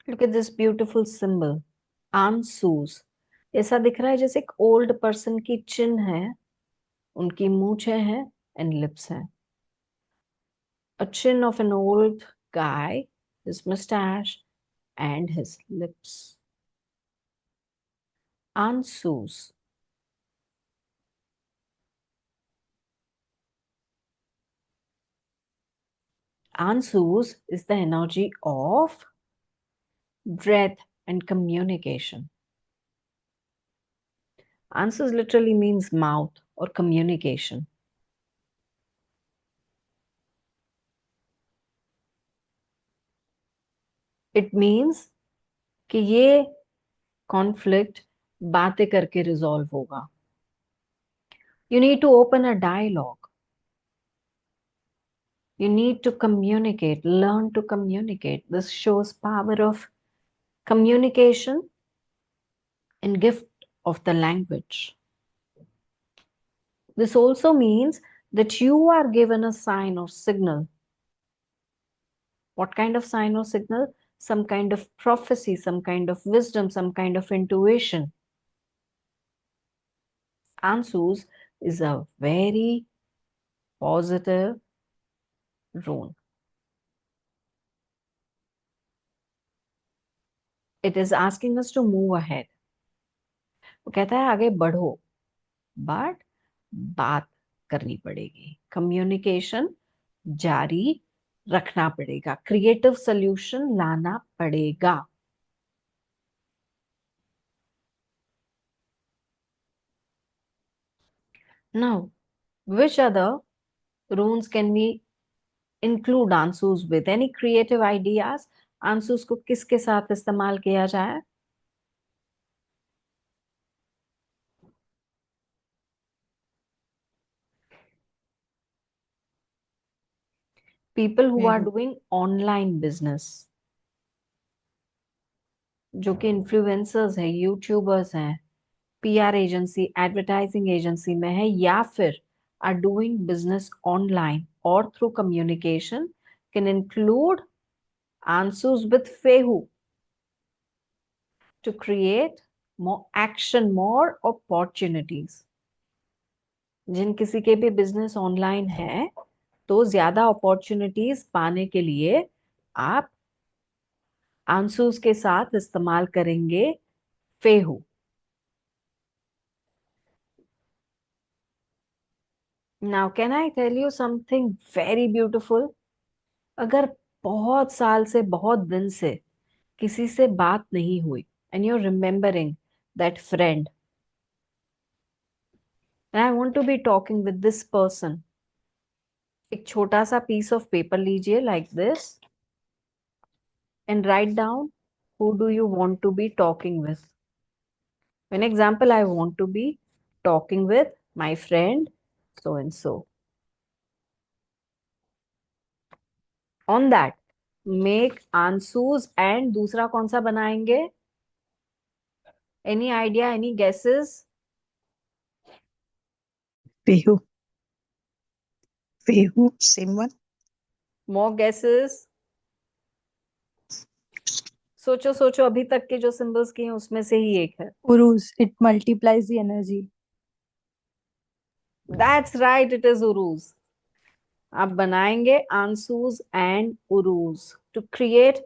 Look at this beautiful symbol. Ansuz. ऐसा दिख रहा है जैसे एक old person की चिन्ह है, उनकी मूछें हैं and lips हैं. A chin of an old guy, his mustache and his lips. Ansuz. Ansuz is the energy of breath and communication. Ansuz literally means mouth or communication. It means कि ये conflict बातें करके resolve होगा. You need to open a dialogue. You need to communicate, learn to communicate. This shows power of communication and gift of the language. This also means that you are given a sign or signal. What kind of sign or signal? Some kind of prophecy, some kind of wisdom, some kind of intuition. Ansuz is a very positive rune. It is asking us to move ahead. वो कहता है आगे बढ़ो, but बात करनी पड़ेगी. Communication जारी रखना पड़ेगा. क्रिएटिव सॉल्यूशन लाना पड़ेगा. Now, which other runes can we include Ansuz with? Any creative ideas? Ansuz को किसके साथ इस्तेमाल किया जाए? People who are doing online business, जो कि इन्फ्लुएंसर्स है, यूट्यूबर्स हैं, पीआर एजेंसी, एडवर्टाइजिंग एजेंसी में है, या फिर are doing business online or through communication, can include Ansuz with Fehu to create more action, more opportunities. जिन किसी के भी बिजनेस ऑनलाइन है तो ज्यादा अपॉर्चुनिटीज पाने के लिए आप आंसूस के साथ इस्तेमाल करेंगे Fehu. Now can I tell you something very beautiful? अगर बहुत साल से, बहुत दिन से किसी से बात नहीं हुई and you remembering that friend, and I want to be talking with this person, एक छोटा सा पीस ऑफ पेपर लीजिए like this and write down who do you want to be talking with. For an example, I want to be talking with my friend so and so. On that, make answers and दूसरा कौन सा बनाएंगे? Any idea, any guesses? Pehu. Fehu, same one. More guesses? सोचो सोचो, अभी तक के जो सिंबल्स किए हैं उसमें से ही एक है. Uruz, it multiplies the energy. That's right, it is Uruz. आप बनाएंगे Ansuz and Uruz to create,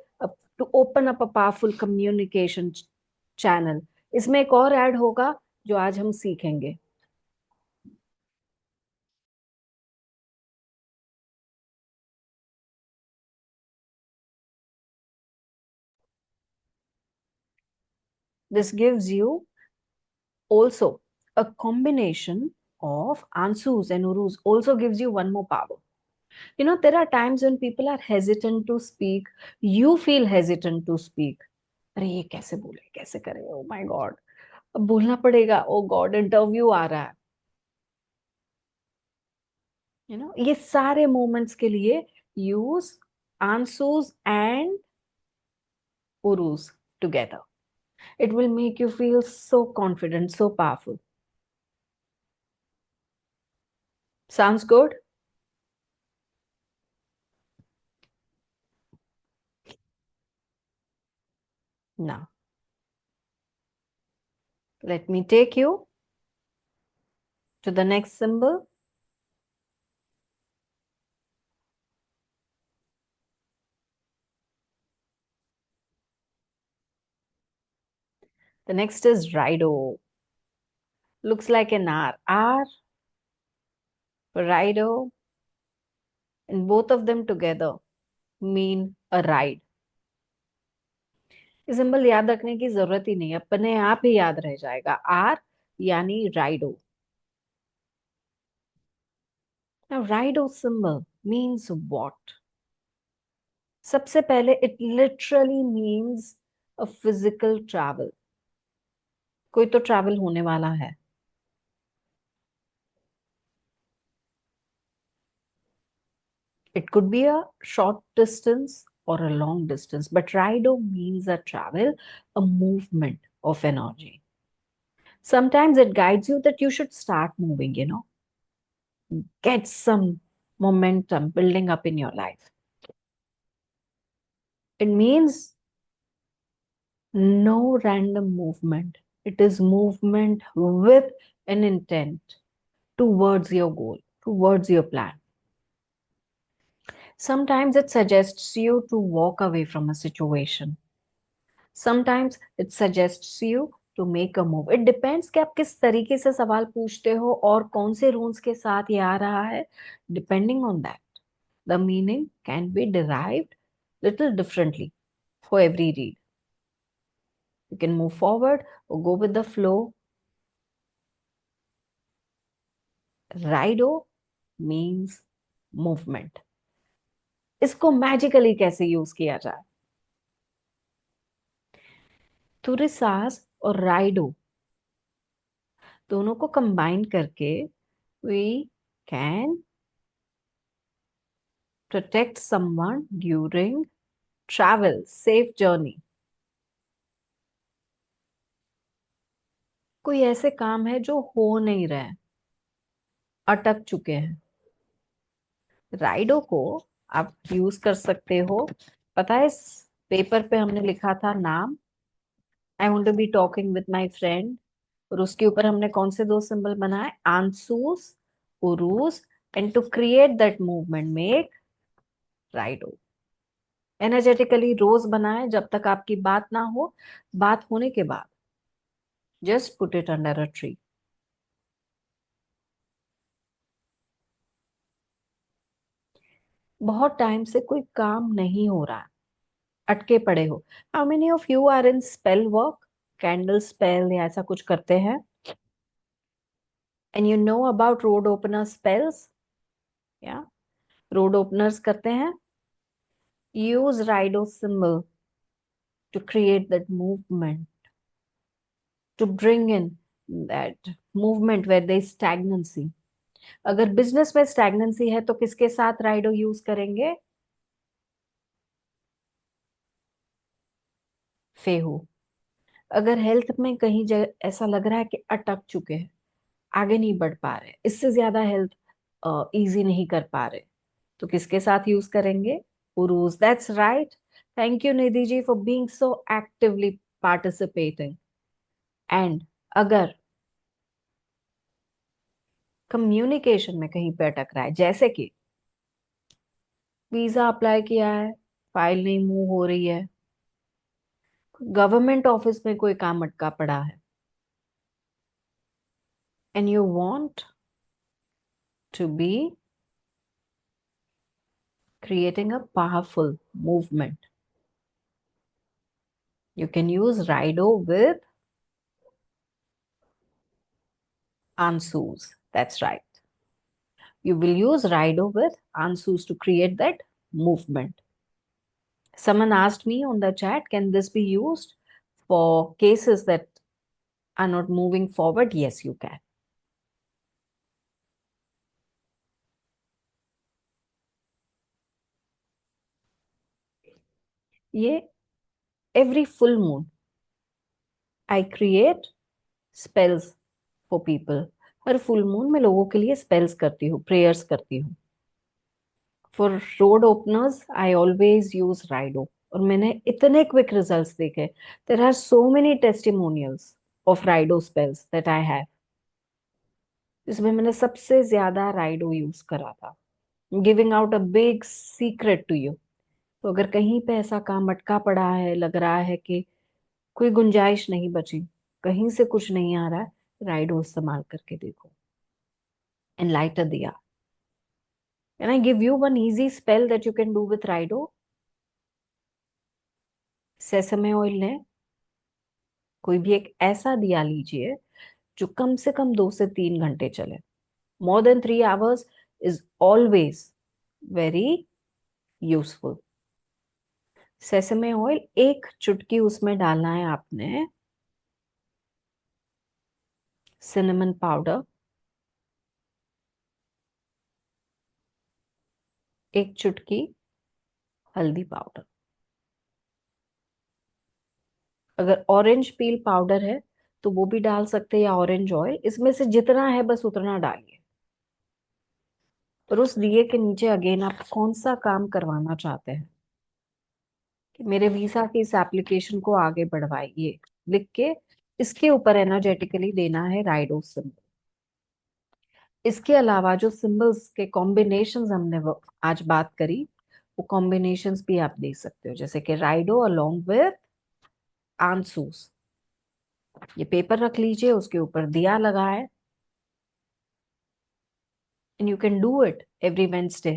to open up a powerful communication channel. इसमें एक और ऐड होगा जो आज हम सीखेंगे. This gives you also a combination of Ansus and Urus also gives you one more power. You know, there are times when people are hesitant to speak. You feel hesitant to speak. अरे ये कैसे बोले, कैसे करे, ओ my God, अब बोलना पड़ेगा, ओ God interview आ रहा है. यू नो, ये सारे मोमेंट्स के लिए use Ansuz and Uruz together. It will make you feel so confident, so powerful. Sounds good? Now, let me take you to the next symbol. The next is Rido. Looks like an R. R for Rido. And both of them together mean a ride. ये symbol याद रखने की जरूरत ही नहीं, अपने आप ही याद रह जाएगा. R यानी Rido. Now, Rido symbol means what? सबसे पहले, it literally means a physical travel. कोई तो ट्रैवल होने वाला है. It could be a short distance or a long distance, but Rido means a travel, a movement of energy. Sometimes it guides you that you should start moving, you know, get some momentum building up in your life. It means no random movement. It is movement with an intent towards your goal, towards your plan. Sometimes it suggests you to walk away from a situation. Sometimes it suggests you to make a move. It depends कि आप किस तरीके से सवाल पूछते हो और कौन से रूल्स के साथ ये आ रहा है. Depending on that, the meaning can be derived little differently for every read. You can move forward or go with the flow. Rido means movement. इसको मैजिकली कैसे यूज किया जाए? तुरिसास और राइडो दोनों को कंबाइन करके we can protect someone during travel, safe journey. कोई ऐसे काम है जो हो नहीं रहे, अटक चुके हैं. राइडो को आप यूज कर सकते हो. पता है, इस पेपर पे हमने लिखा था नाम, I want to be talking with my friend, और उसके ऊपर हमने कौन से दो सिंबल बनाए, Ansuz, Uruz, and to create that movement make Raido. Energetically रोज बनाए जब तक आपकी बात ना हो. बात होने के बाद just put it under a tree. बहुत टाइम से कोई काम नहीं हो रहा, अटके पड़े हो. How many of you are in spell work, candle spell या ऐसा कुछ करते हैं? And you know about road opener spells? या रोड ओपनर्स करते हैं. Use Raido symbol to create that movement, to bring in that movement where there is stagnancy. अगर business में स्टैग्नेंसी है तो किसके साथ राइडो यूज करेंगे? फेहू. अगर हेल्थ में कहीं ऐसा लग रहा है कि अटक चुके हैं, आगे नहीं बढ़ पा रहे, इससे ज्यादा हेल्थ इजी नहीं कर पा रहे, तो किसके साथ यूज करेंगे? Uruz. That's right. Thank you Nidhi ji for being so actively participating. And अगर कम्युनिकेशन में कहीं पे अटक रहा है, जैसे कि वीजा अप्लाई किया है, फाइल नहीं मूव हो रही है, गवर्नमेंट ऑफिस में कोई काम अटका पड़ा है, and you want to be creating a powerful movement, you can use Rido with Ansus. That's right. You will use Rido with Ansus to create that movement. Someone asked me on the chat, can this be used for cases that are not moving forward? Yes, you can. ये every full moon I create spells for people. Her full moon में लोगों के लिए spells करती हूँ, prayers करती हूँ. For road openers, I always use Rido. और मैंने इतने क्विक रिजल्ट्स देखे. There are so many testimonials of Rido spells that I have. इसमें मैंने सबसे ज्यादा Rido यूज करा था. Giving out a big secret to you. तो अगर कहीं पे ऐसा काम अटका पड़ा है, लग रहा है कि कोई गुंजाइश नहीं बची, कहीं से कुछ नहीं आ रहा है, Rido इस्तेमाल करके देखो. And light a diya. Can I give you one easy spell that you can do with Rido? Sesame oil लें, कोई भी एक ऐसा दिया लीजिए जो कम से कम 2 से 3 घंटे चले. More than 3 hours is always very useful. Sesame oil एक चुटकी उसमें डालना है आपने. सिनेमन पाउडर एक चुटकी. हल्दी पाउडर. अगर ऑरेंज पील पाउडर है तो वो भी डाल सकते हैं, या ऑरेंज ऑयल. इसमें से जितना है बस उतना डालिए. और उस दिए के नीचे अगेन आप कौन सा काम करवाना चाहते हैं कि मेरे वीजा की इस एप्लीकेशन को आगे बढ़वाइए, लिख के इसके ऊपर एनर्जेटिकली देना है राइडो सिंबल. इसके अलावा जो सिंबल्स के कॉम्बिनेशंस हमने आज बात करी, वो कॉम्बिनेशंस भी आप दे सकते हो, जैसे कि राइडो अलोंग विथ आंसूस. ये पेपर रख लीजिए, उसके ऊपर दिया लगा है, and you can do it every Wednesday.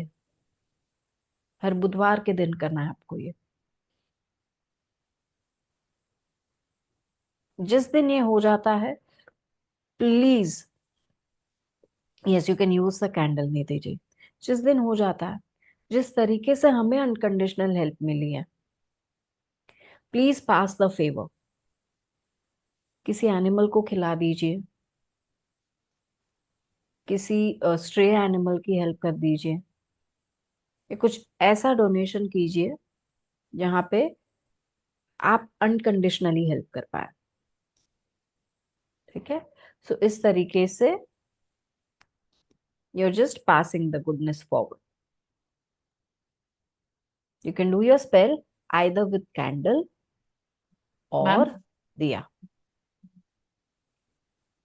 हर बुधवार के दिन करना है आपको ये. जिस दिन ये हो जाता है, please, yes you can use the candle नीति जी. जिस दिन हो जाता है, जिस तरीके से हमें अनकंडीशनल हेल्प मिली है, प्लीज पास द फेवर. किसी एनिमल को खिला दीजिए, किसी स्ट्रे एनिमल की हेल्प कर दीजिए, या कुछ ऐसा डोनेशन कीजिए जहां पे आप अनकंडीशनली हेल्प कर पाए. ठीक है. सो इस तरीके से you're just passing the goodness forward. You can do your spell either with candle ma'am, or diya.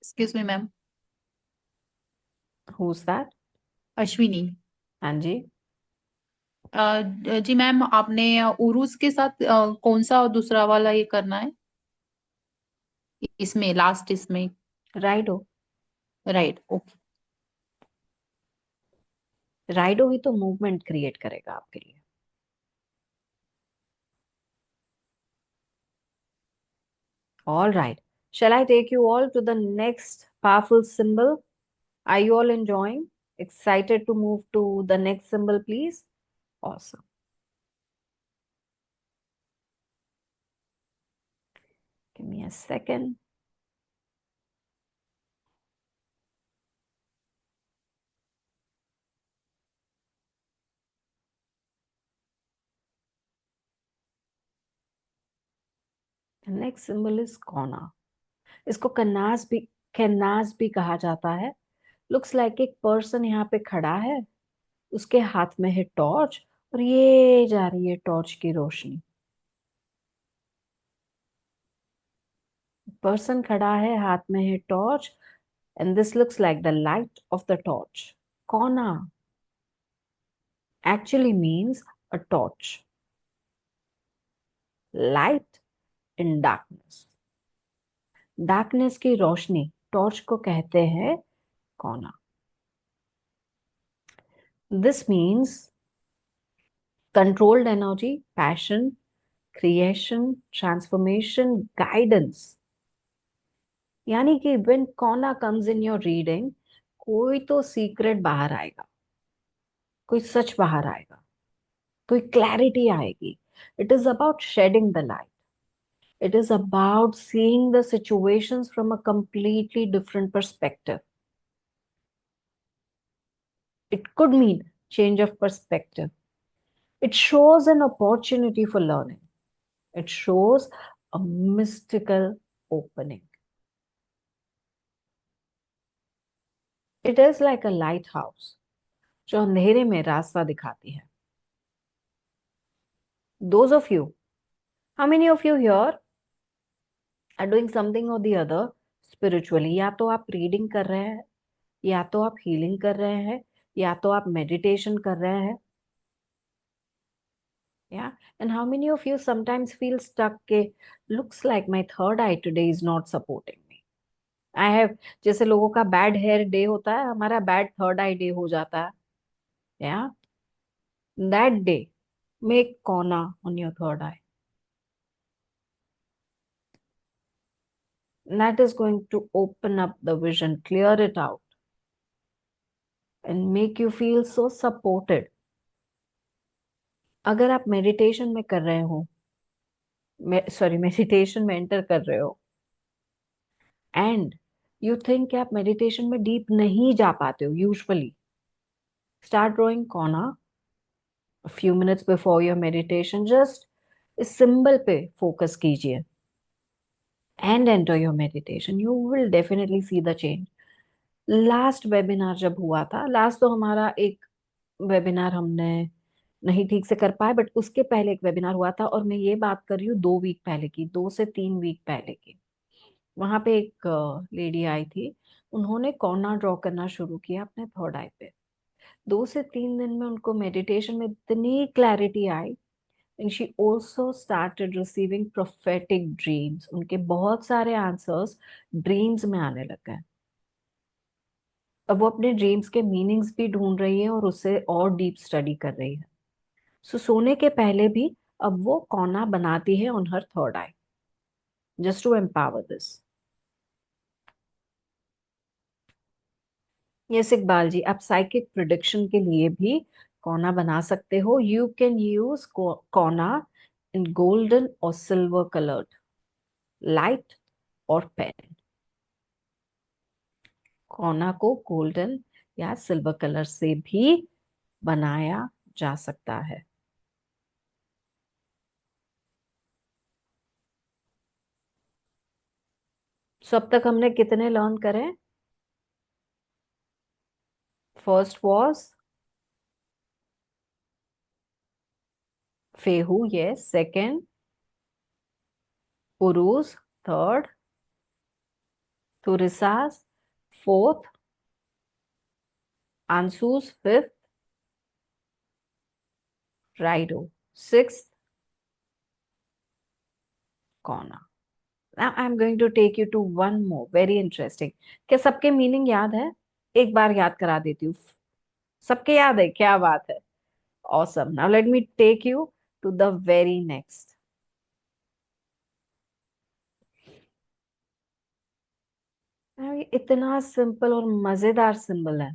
Excuse me ma'am. Who's that? Ashwini. हाँ जी. जी मैम, आपने उरूस के साथ कौन सा दूसरा वाला ये करना है इसमें, लास्ट इसमें? राइडो. Right, okay. राइडो ही तो मूवमेंट क्रिएट करेगा आपके लिए. All right. Shall I take you all to the next powerful symbol? Are you all enjoying? Excited to move to the next symbol, please? Awesome. Give me a second. The next symbol is Kona. इसको कन्नास भी कहा जाता है. Looks like एक person यहाँ पे खड़ा है, उसके हाथ में है टॉर्च, और ये जा रही है टॉर्च की रोशनी। पर्सन खड़ा है, हाथ में है torch, and this looks like the light of the torch. Kona actually means a torch. Light in darkness. Darkness की रोशनी, टॉर्च को कहते हैं कोना। This means controlled energy, passion, creation, transformation, guidance. यानी कि when कोना comes in your reading, कोई तो सीक्रेट बाहर आएगा, कोई सच बाहर आएगा, कोई क्लैरिटी आएगी। It is about shedding the light. It is about seeing the situations from a completely different perspective. It could mean change of perspective. It shows an opportunity for learning. It shows a mystical opening. It is like a lighthouse जो अंधेरे में रास्ता दिखाती है। Those of you, how many of you here are doing something or the other spiritually? या तो आप reading कर रहे हैं, या तो आप हीलिंग कर रहे हैं, या तो आप मेडिटेशन कर रहे हैं। Yeah, and how many of you sometimes feel stuck? Looks like my third eye today is not supporting me. I have, जैसे लोगों का बैड हेयर डे होता है, हमारा बैड थर्ड आई डे हो जाता है। Yeah, that day, make corner on your third eye. And that is going to open up the vision, clear it out, and make you feel so supported. अगर आप meditation में कर रहे हो, meditation में एंटर कर रहे हो, एंड यू थिंक कि आप मेडिटेशन में डीप नहीं जा पाते हो usually, start drawing corner a few minutes before your meditation. Just इस सिंबल पे फोकस कीजिए and enter your meditation. You will definitely see the change. Last webinar जब हुआ था, लास्ट तो हमारा एक वेबिनार हमने नहीं ठीक से कर पाए, बट उसके पहले एक वेबिनार हुआ था, और मैं ये बात कर रही हूँ 2 वीक पहले की, 2 से 3 वीक पहले की। वहां पे एक लेडी आई थी, उन्होंने कॉर्नर ड्रॉ करना शुरू किया अपने थर्ड आई पे। 2 से 3 दिन में उनको मेडिटेशन में इतनी clarity I, and she also started receiving prophetic dreams. उनके बहुत सारे आंसर्स ड्रीम्स में आने लग गए। अब वो अपने ड्रीम्स के मीनिंग्स भी ढूंढ रही है और उससे और डीप स्टडी कर रही है। सो सोने के पहले भी अब वो कोना बनाती है on her third eye, just to empower this. Yes Iqbal ji, आप साइकिक प्रिडिक्शन के लिए भी कोना बना सकते हो। यू कैन यूज कोना इन गोल्डन और सिल्वर कलर्ड लाइट और पेन। कोना को गोल्डन या सिल्वर कलर से भी बनाया जा सकता है। सो अब तक हमने कितने लर्न करे? First was Fehu, yes. Second Uruz, third Thurisaz, fourth Ansuz, fifth Raido, sixth Kano. Now I'm going to take you to one more very interesting. क्या सबके मीनिंग याद है? एक बार याद करा देती हूँ। सबके याद है? क्या बात है, awesome. Now let me take you to the very next. ये इतना सिंपल और मजेदार सिंबल है।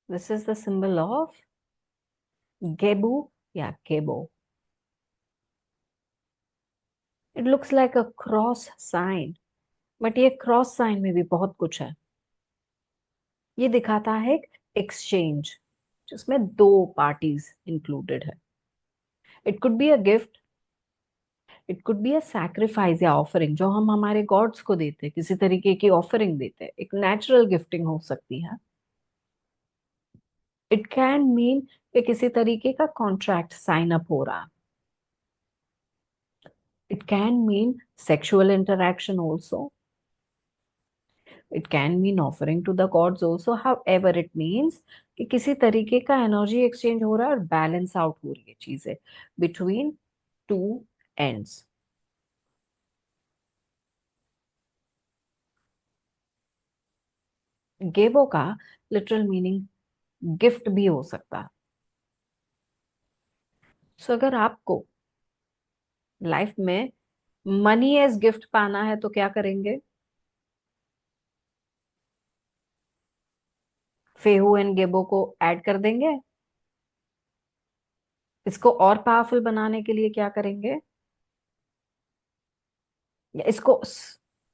This is the symbol of Gebu या Gebo. It looks like a cross sign, but ये क्रॉस साइन में भी बहुत कुछ है। ये दिखाता है एक एक्सचेंज जिसमें 2 पार्टीज इंक्लूडेड है। It could be a gift, it could be a sacrifice या ऑफरिंग जो हम हमारे गॉड्स को देते हैं, किसी तरीके की ऑफरिंग देते हैं, एक नेचुरल गिफ्टिंग हो सकती है। इट कैन मीन कि किसी तरीके का कॉन्ट्रैक्ट साइन अप हो रहा। It can mean sexual interaction also. It can mean offering to the gods also. However it means कि किसी तरीके का एनर्जी एक्सचेंज हो रहा है और बैलेंस आउट हो रही है चीजें बिटवीन टू एंड्स। गेबो का लिटरल मीनिंग गिफ्ट भी हो सकता है। सो अगर आपको लाइफ में मनी एज गिफ्ट पाना है तो क्या करेंगे? फेहू एंड गेबो को ऐड कर देंगे। इसको और पावरफुल बनाने के लिए क्या करेंगे? या इसको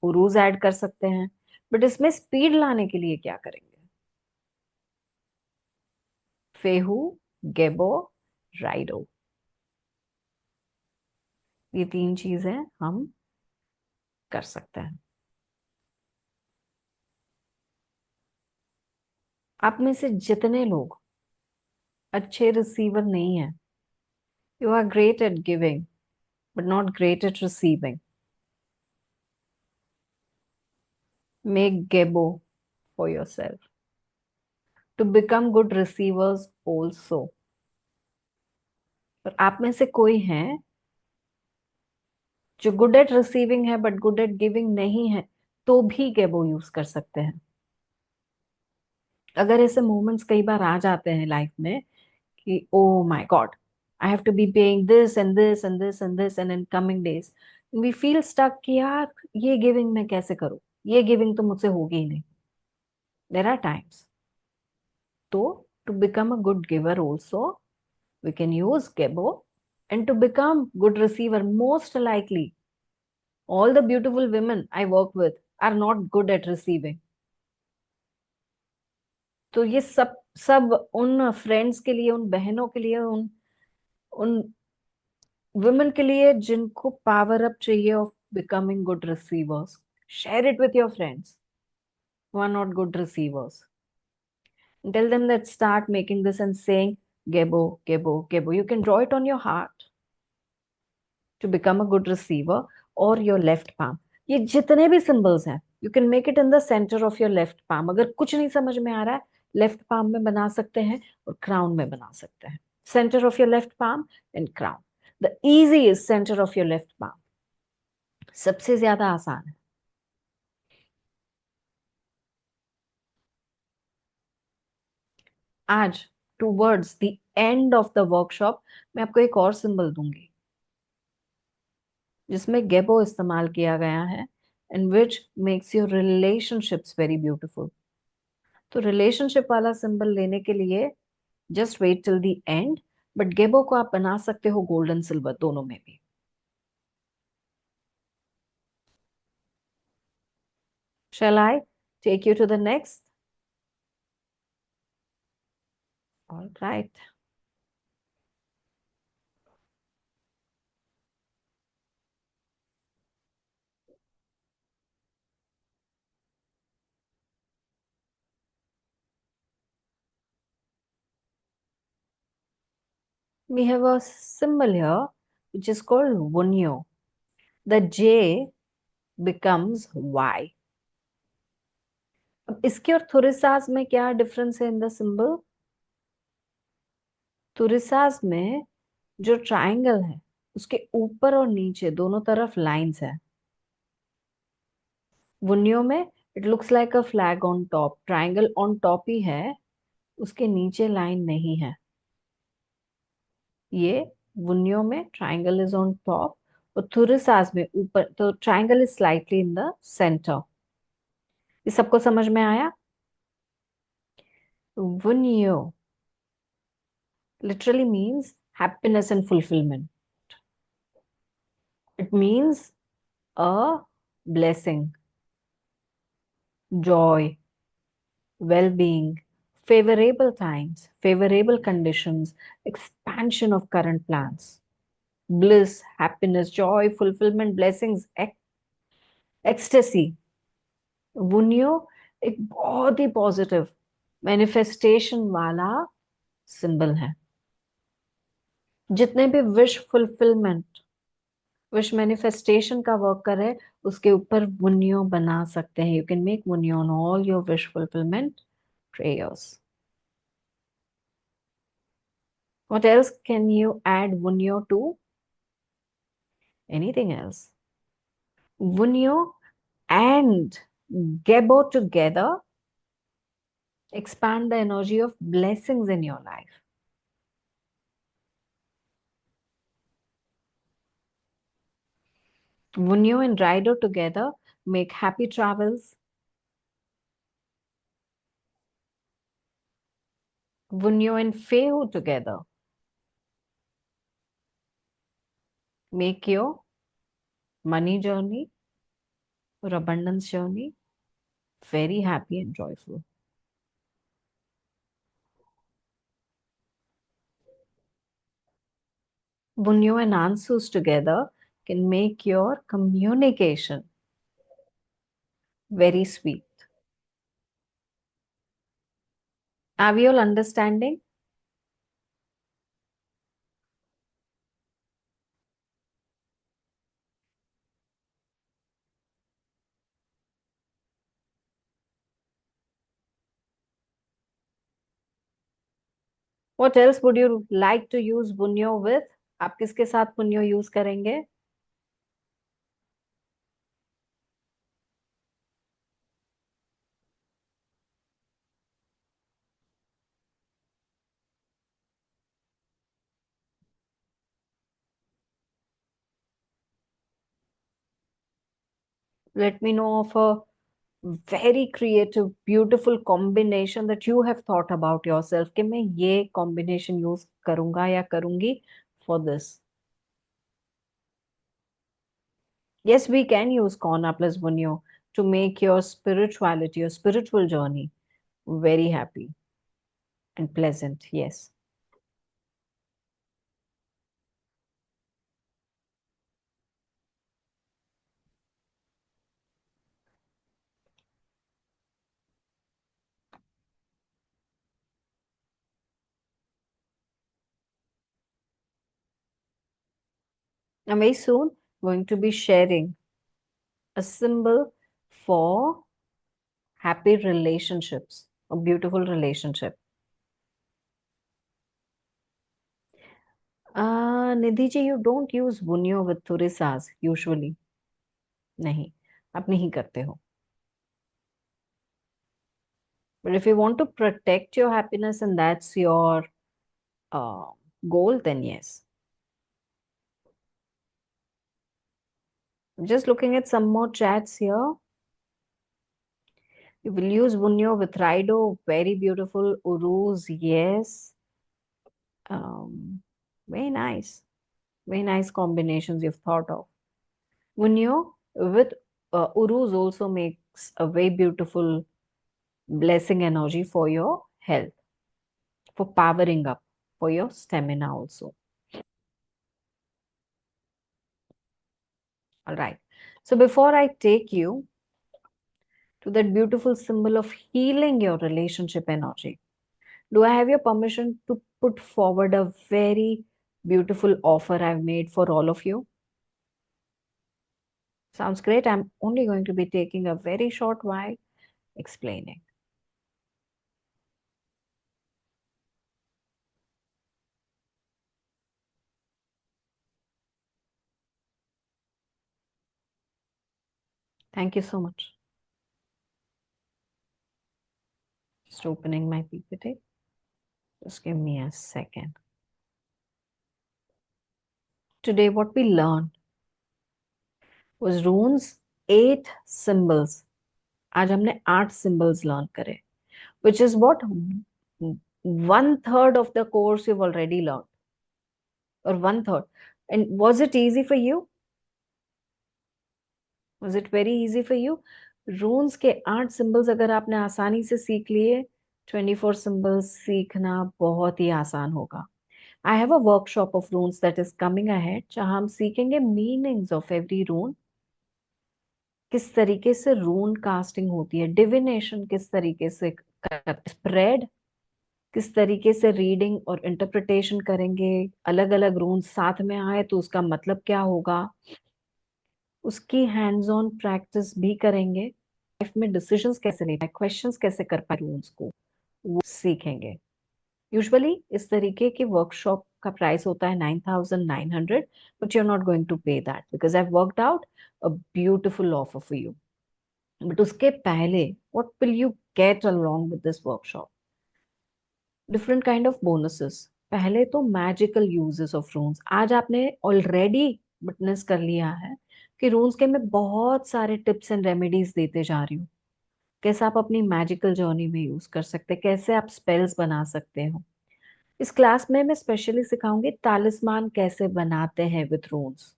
उरूज ऐड कर सकते हैं, बट इसमें स्पीड लाने के लिए क्या करेंगे? फेहू, गेबो, राइडो, ये 3 चीजें हम कर सकते हैं। आप में से जितने लोग अच्छे रिसीवर नहीं है, you are great at giving but not great at receiving. Make Gebo for yourself to become good receivers also। और आप में से कोई है जो गुड एट रिसीविंग है बट गुड एट गिविंग नहीं है, तो भी गेबो यूज कर सकते हैं। अगर ऐसे मोमेंट्स कई बार आ जाते हैं लाइफ में कि oh my god, I have to be paying this and this and this and this and in coming days we feel stuck कि यार ये गिविंग मैं कैसे करूं, ये गिविंग तो मुझसे होगी ही नहीं। देयर आर टाइम्स तो to become a good giver also we can use Gebo, and to become good receiver, most likely all the beautiful women I work with are not good at receiving। तो ये सब सब उन friends के लिए, उन बहनों के लिए, उन उन वुमेन के लिए जिनको पावर अप चाहिए of becoming good receivers. Share it with your friends who are not good receivers and tell them that start making this and saying Gebo, Gebo, Gebo। You can draw it on your heart to become a good receiver or your left palm। ये जितने भी symbols हैं you can make it in the centre of your left palm. अगर कुछ नहीं समझ में आ रहा है, लेफ्ट पाम में बना सकते हैं और क्राउन में बना सकते हैं। Centre of your left palm and crown. The easy is centre of your left palm, सबसे ज्यादा आसान है। आज towards the end of the workshop मैं आपको एक और सिंबल दूंगी जिसमें गेबो इस्तेमाल किया गया है and which makes your relationships very beautiful. तो रिलेशनशिप वाला सिंबल लेने के लिए just wait till the end, but Gebo को आप बना सकते हो गोल्डन सिल्वर दोनों में भी। Shall I take you to the next? All right. We have a symbol here which is called Wunyo. The J becomes Y. अब इसके और थुरिसास में क्या डिफरेंस है इन द सिंबल? थुरिसास में जो ट्राइंगल है उसके ऊपर और नीचे दोनों तरफ लाइंस है। वुन्यो में it looks like a flag on top, triangle on top ही है, उसके नीचे लाइन नहीं है। ये वुन्यो में ट्राइंगल इज ऑन टॉप और थुरिसास में ऊपर, तो triangle is slightly in the centre. ये सबको समझ में आया? वुन्यो literally means happiness and fulfillment। It means a blessing, joy, well-being, favorable times, favorable conditions, expansion of current plans। bliss, happiness, joy, fulfillment, blessings, ecstasy. Wunjo एक बहुत ही positive manifestation वाला symbol है. जितने भी विश फुलफिलमेंट, विश मैनिफेस्टेशन का work करे, उसके ऊपर वुनियो बना सकते हैं. You can make Wunjo on all your wish fulfilment prayers. What else can you add Wunyo to? Anything else? Wunyo and Gebo together expand the energy of blessings in your life. Wunyo and Rider together make happy travels. Wunyo and Feo together make your money journey or abundance journey very happy and joyful. Wunyo and Ansus together can make your communication very sweet. Are we all understanding? What else would you like to use Bunyo with? आप किसके साथ Bunyo use करेंगे? Let me know of a very creative, beautiful combination that you have thought about yourself कि मैं ये combination use करूंगा या करूंगी for this. Yes, we can use Kona plus Bunyo to make your spirituality, your spiritual journey very happy and pleasant. Yes. I'm very soon going to be sharing a symbol for happy relationships, a beautiful relationship. Nidhi ji, you don't use Bunyo with Thurisas usually. नहीं, आप नहीं करते हो. But if you want to protect your happiness and that's your goal, then yes. I'm just looking at some more chats here. You will use Bunyo with Raido, very beautiful. Uruz, yes. Very nice. Very nice combinations you've thought of. Bunyo with Uruz also makes a very beautiful blessing energy for your health, for powering up, for your stamina also. All right. So before I take you to that beautiful symbol of healing your relationship energy, do I have your permission to put forward a very beautiful offer I've made for all of you? Sounds great. I'm only going to be taking a very short while explaining. Thank you so much. Just opening my PPT. Just give me a second. Today, what we learned was runes, 8 symbols. आज हमने 8 symbols learn करे, which is what 1/3 of the course you've already learned, or 1/3. And was it easy for you? Was it very easy for you? Runes के 8 symbols अगर आपने आसानी से सीख लिए, 24 symbols सीखना बहुत ही आसान होगा. I have a workshop of runes that is coming ahead, जहां हम सीखेंगे मीनिंग्स ऑफ एवरी रून, किस तरीके से रून कास्टिंग होती है, डिविनेशन किस तरीके से, स्प्रेड किस तरीके से रीडिंग और इंटरप्रिटेशन करेंगे, अलग अलग रून्स साथ में आए तो उसका मतलब क्या होगा, उसकी हैंड्स ऑन प्रैक्टिस भी करेंगे। लाइफ में डिसीजंस कैसे लेना है, क्वेश्चंस कैसे कर पाए रून्स को, वो सीखेंगे। यूजुअली इस तरीके के वर्कशॉप का प्राइस होता है 9,900, but you are not going to pay that because I worked out a beautiful offer for you. But उसके पहले what will you get along with this workshop? Different kind of bonuses. पहले तो magical uses of रून्स। आज आपने already witness कर लिया है कि रून्स के मैं बहुत सारे टिप्स एंड रेमेडीज देते जा रही हूँ, कैसे आप अपनी मैजिकल जर्नी में यूज कर सकते हैं, कैसे आप स्पेल्स बना सकते हो। इस क्लास में मैं स्पेशली सिखाऊंगी तालिस्मान कैसे बनाते हैं विथ रून्स,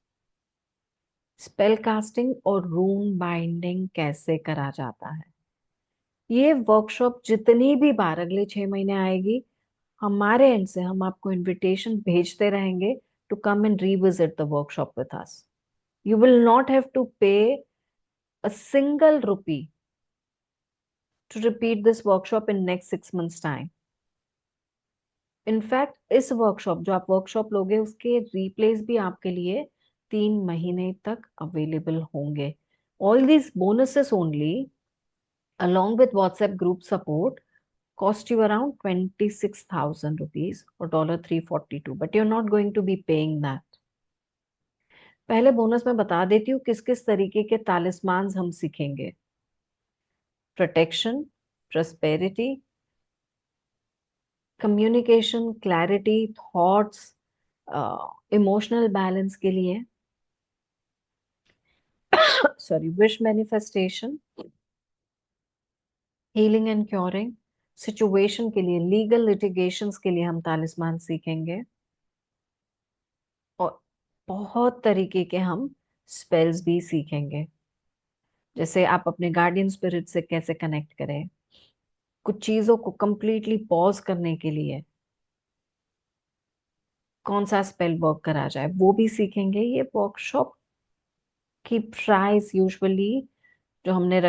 स्पेल कास्टिंग और रून बाइंडिंग कैसे करा जाता है। ये वर्कशॉप जितनी भी बार अगले 6 महीने आएगी, हमारे एंड से हम आपको इनविटेशन भेजते रहेंगे to come and revisit the workshop with us. You will not have to pay a single rupee to repeat this workshop in next 6 months time. In fact इस वर्कशॉप, जो आप वर्कशॉप लोगे, उसके रिप्लेस भी आपके लिए 3 महीने तक अवेलेबल होंगे। All these bonuses only along with WhatsApp group support cost you around 26,000 rupees or $342, but you're not going to be paying that. पहले बोनस में बता देती हूँ किस किस तरीके के तालिस्मान हम सीखेंगे। Protection, prosperity, communication, clarity, thoughts, emotional balance के लिए, sorry, wish manifestation, healing and curing, situation के लिए, लीगल लिटिगेशंस के लिए हम तालिस्मान सीखेंगे, और बहुत तरीके के हम स्पेल्स भी सीखेंगे, जैसे आप अपने गार्डियन स्पिरिट से कैसे कनेक्ट करें, कुछ चीजों को कंप्लीटली पॉज करने के लिए कौन सा स्पेल वर्क करा जाए, वो भी सीखेंगे। ये वर्कशॉप की प्राइस यूजुअली जो हमने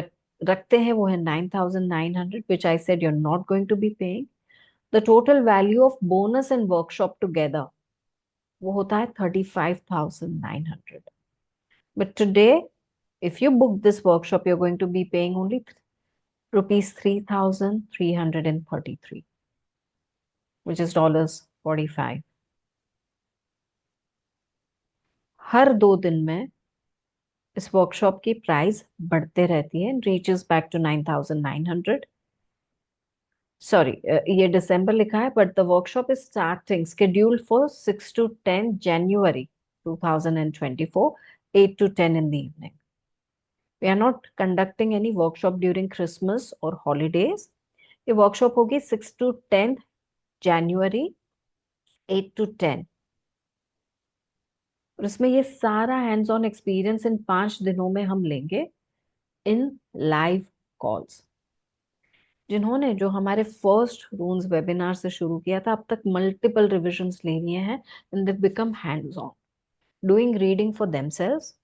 रखते हैं वो है 9,900, which I said you are not going to be paying. The total value of bonus and workshop together वो होता है 35,900। But today if you book this workshop, you're going to be paying only rupees 3,333, which is $45. हर 2 दिन में इस workshop की price बढ़ते रहती है, रीचेस बैक टू 9,900। सॉरी, ये दिसंबर लिखा है, but the workshop is starting scheduled for 6 to 10 January 2024, 8 to 10 in the evening. We are not conducting any workshop during Christmas or holidays. ये वर्कशॉप होगी 6 to 10 January, 8 to 10, और इसमें ये सारा hands on experience in 5 दिनों में हम लेंगे इन लाइव कॉल्स। जिन्होंने जो हमारे फर्स्ट रून्स वेबिनार से शुरू किया था, अब तक मल्टीपल रिविजन्स ले लिए हैं and they become hands on doing reading for themselves,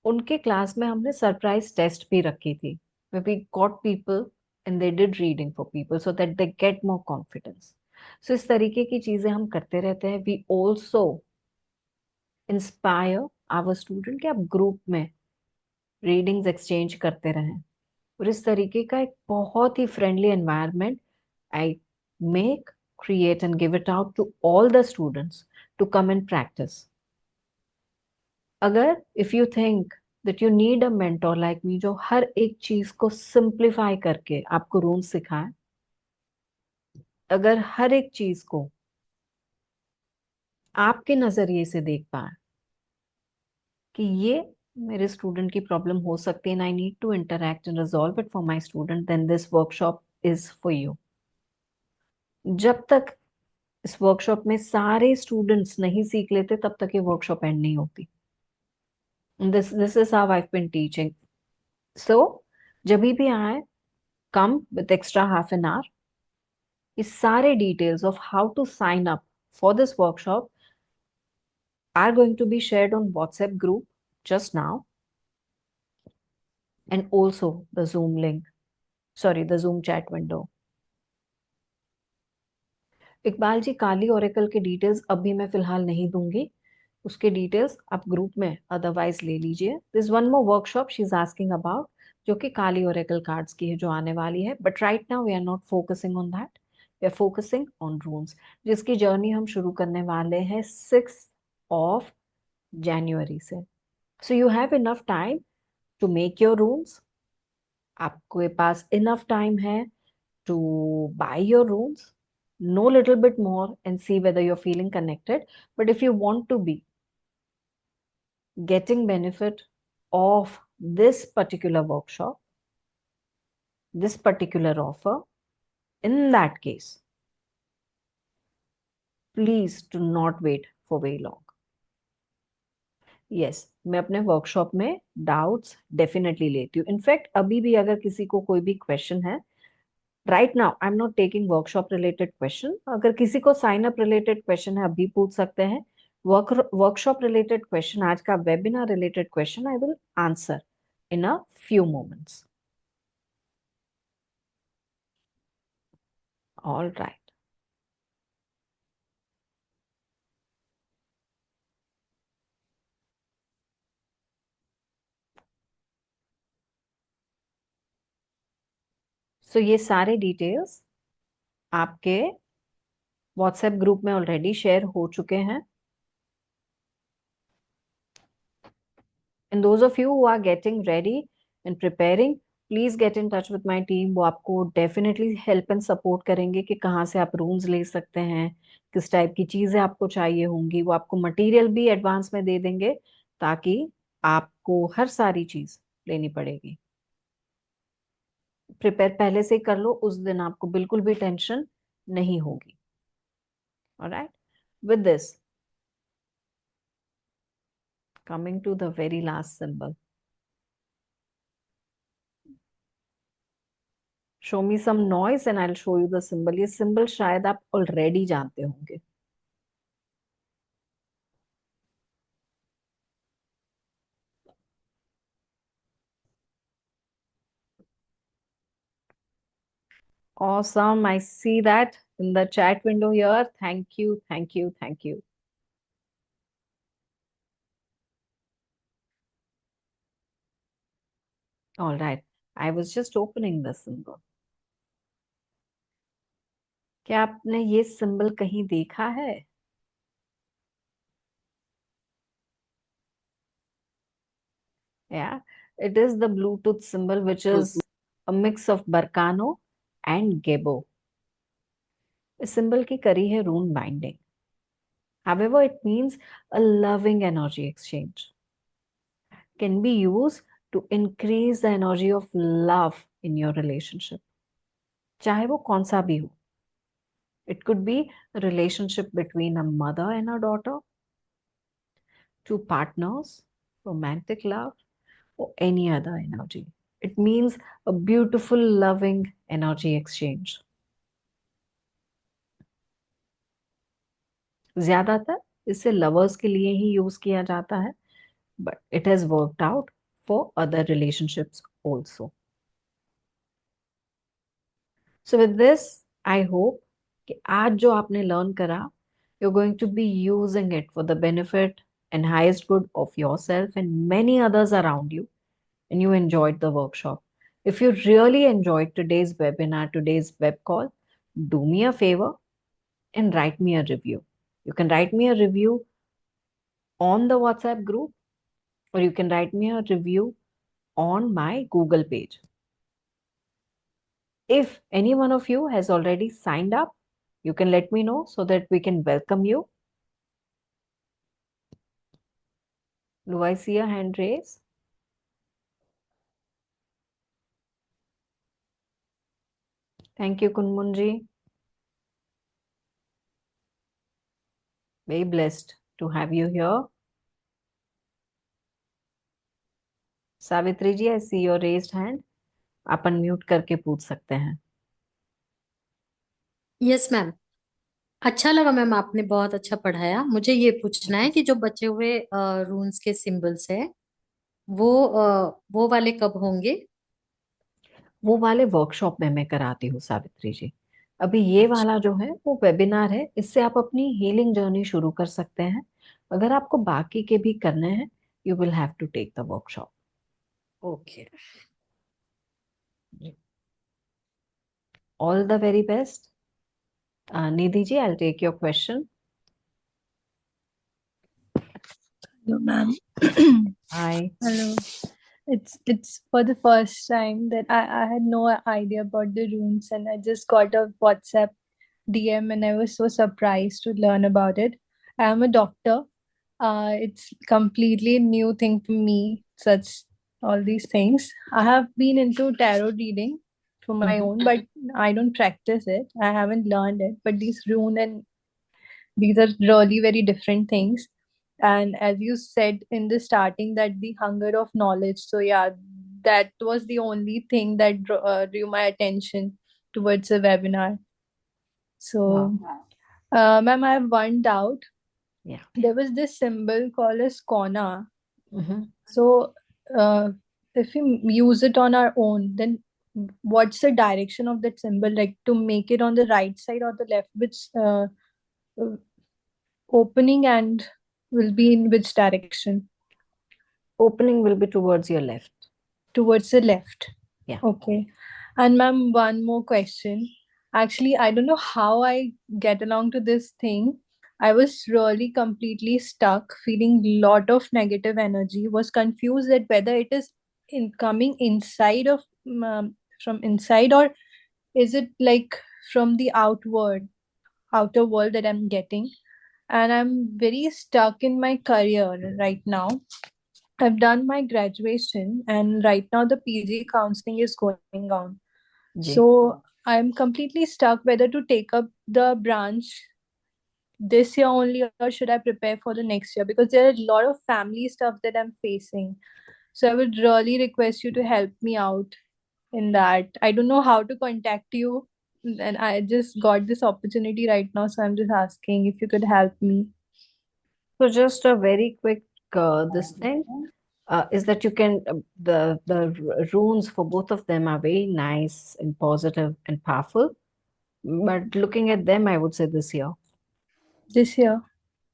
उनके क्लास में हमने सरप्राइज टेस्ट भी रखी थी, where we got people and they did reading for people so that they get more confidence. So इस तरीके की चीजें हम करते रहते हैं। We also inspire our student कि आप ग्रुप में रीडिंग्स एक्सचेंज करते रहें, और इस तरीके का एक बहुत ही friendly environment I make, create and give it out to all the students to come and practice. अगर if you think that you need a mentor like me जो हर एक चीज को सिंप्लीफाई करके आपको रूल्स सिखाए, अगर हर एक चीज को आपके नजरिए से देख पाए कि ये मेरे स्टूडेंट की प्रॉब्लम हो सकती है, I need to interact and resolve it for my student, then this workshop is for you. जब तक इस वर्कशॉप में सारे स्टूडेंट्स नहीं सीख लेते, तब तक ये वर्कशॉप एंड नहीं होती। This is how I have been teaching. So जब भी आए, come with extra half an hour. इस सारे details of how to sign up for this workshop are going to be shared on WhatsApp group just now, and also the Zoom link, sorry, the Zoom chat window. Iqbal ji, Kali oracle के details अभी मैं फिलहाल नहीं दूंगी, उसके details आप group में otherwise ले लीजिए. This one more workshop she is asking about, जो कि काली ओरेकल कार्ड्स की है, जो आने वाली है. But right now we are not focusing on that, we are focusing on runes, जिसकी जर्नी हम शुरू करने वाले हैं 6 ऑफ जनवरी से. So you have enough time to make your runes. आपके पास इनफ टाइम है to buy your runes, know a little bit more and see whether you're feeling connected. But if you want to be getting benefit of this particular workshop, this particular offer, in that case, please do not wait for very long. Yes, मैं अपने workshop में doubts definitely लेती हूँ. In fact अभी भी अगर किसी को कोई भी क्वेश्चन है, right now I am not taking workshop related question. अगर किसी को साइन अप रिलेटेड क्वेश्चन है, अभी पूछ सकते हैं. वर्कशॉप रिलेटेड क्वेश्चन, आज का webinar related question, I will answer in a few moments. All right. So ये सारे डिटेल्स आपके व्हाट्सएप ग्रुप में ऑलरेडी शेयर हो चुके हैं. And those of you who are getting ready and preparing, please get in touch with my team. वो आपको definitely help and support करेंगे कि कहाँ से आप रूम्स ले सकते हैं, किस टाइप की चीजें आपको चाहिए होंगी. वो आपको मटेरियल भी एडवांस में दे देंगे, ताकि आपको हर सारी चीज लेनी पड़ेगी. प्रिपेयर पहले से ही कर लो, उस दिन आपको बिल्कुल भी टेंशन नहीं होगी. Alright, with this, coming to the very last symbol. Show me some noise and I'll show you the symbol. ये symbol शायद आप already जानते होंगे. Awesome. I see that in the chat window here. Thank you, thank you, thank you. All right. I was just opening the symbol. क्या आपने ये symbol कहीं देखा है? Yeah, it is the Bluetooth symbol, which is a mix of Barkano and Gebo. इस symbol की करी है rune binding. However, it means a loving energy exchange. Can be used to increase the energy of love in your relationship. चाहे वो कौन सा भी हो. It could be a relationship between a mother and a daughter, two partners, romantic love, or any other energy. It means a beautiful, loving energy exchange. ज्यादातर इसे lovers के लिए ही यूज किया जाता है, but it has worked out for other relationships also. So with this, I hope कि आज जो आपने लर्न करा, you're going to be using it for the benefit and highest good of yourself and many others around you, and you enjoyed the workshop. If you really enjoyed today's webinar, today's web call, do me a favor and write me a review. You can write me a review on the WhatsApp group, or you can write me a review on my Google page. If any one of you has already signed up, you can let me know so that we can welcome you. Do I see a hand raise? Thank you, Kunmunji. Very blessed to have you here. Savitri ji, I see your raised hand. आप unmute करके पूछ सकते हैं. Yes, ma'am. अच्छा लगा ma'am, आपने बहुत अच्छा पढ़ाया। मुझे ये पूछना है कि जो बचे हुए रून्स के सिंबल्स है वो वाले कब होंगे? वो वाले वर्कशॉप में मैं कराती हूँ सावित्री जी। अभी ये अच्छा। वाला जो है वो वेबिनार है, इससे आप अपनी हीलिंग जर्नी शुरू कर सकते हैं। अगर आपको बाकी के भी करने हैं, you will have to take the workshop. Okay. All the very best. Nidhi ji, I take your question. Hello, ma'am. Hi. Hello. It's for the first time that I had no idea about the runes, and I just got a WhatsApp DM and I was so surprised to learn about it. I am a doctor. It's completely new thing for me, such all these things. I have been into tarot reading for my own, but I don't practice it. I haven't learned it. But these rune and these are really very different things. And as you said in the starting, that the hunger of knowledge. So yeah, that was the only thing that drew my attention towards the webinar. So, ma'am, I have one doubt. Yeah. There was this symbol called as Kona. Mm-hmm. So, if we use it on our own, then what's the direction of that symbol? Like to make it on the right side or the left? Which opening and will be in which direction? Opening will be towards your left. Towards the left. Yeah. Okay. And ma'am, one more question. Actually, I don't know how I get along to this thing. I was really completely stuck, feeling lot of negative energy, was confused that whether it is coming inside of from inside, or is it like from the outer world that I'm getting. And I'm very stuck in my career right now. I've done my graduation, and right now the PG counseling is going on. जी. So I'm completely stuck whether to take up the branch this year only or should I prepare for the next year, because there are a lot of family stuff that I'm facing. So I would really request you to help me out in that. I don't know how to contact you, and I just got this opportunity right now, so I'm just asking if you could help me. So just a very quick this thing is that you can the runes for both of them are very nice and positive and powerful. But looking at them, I would say this year. This year.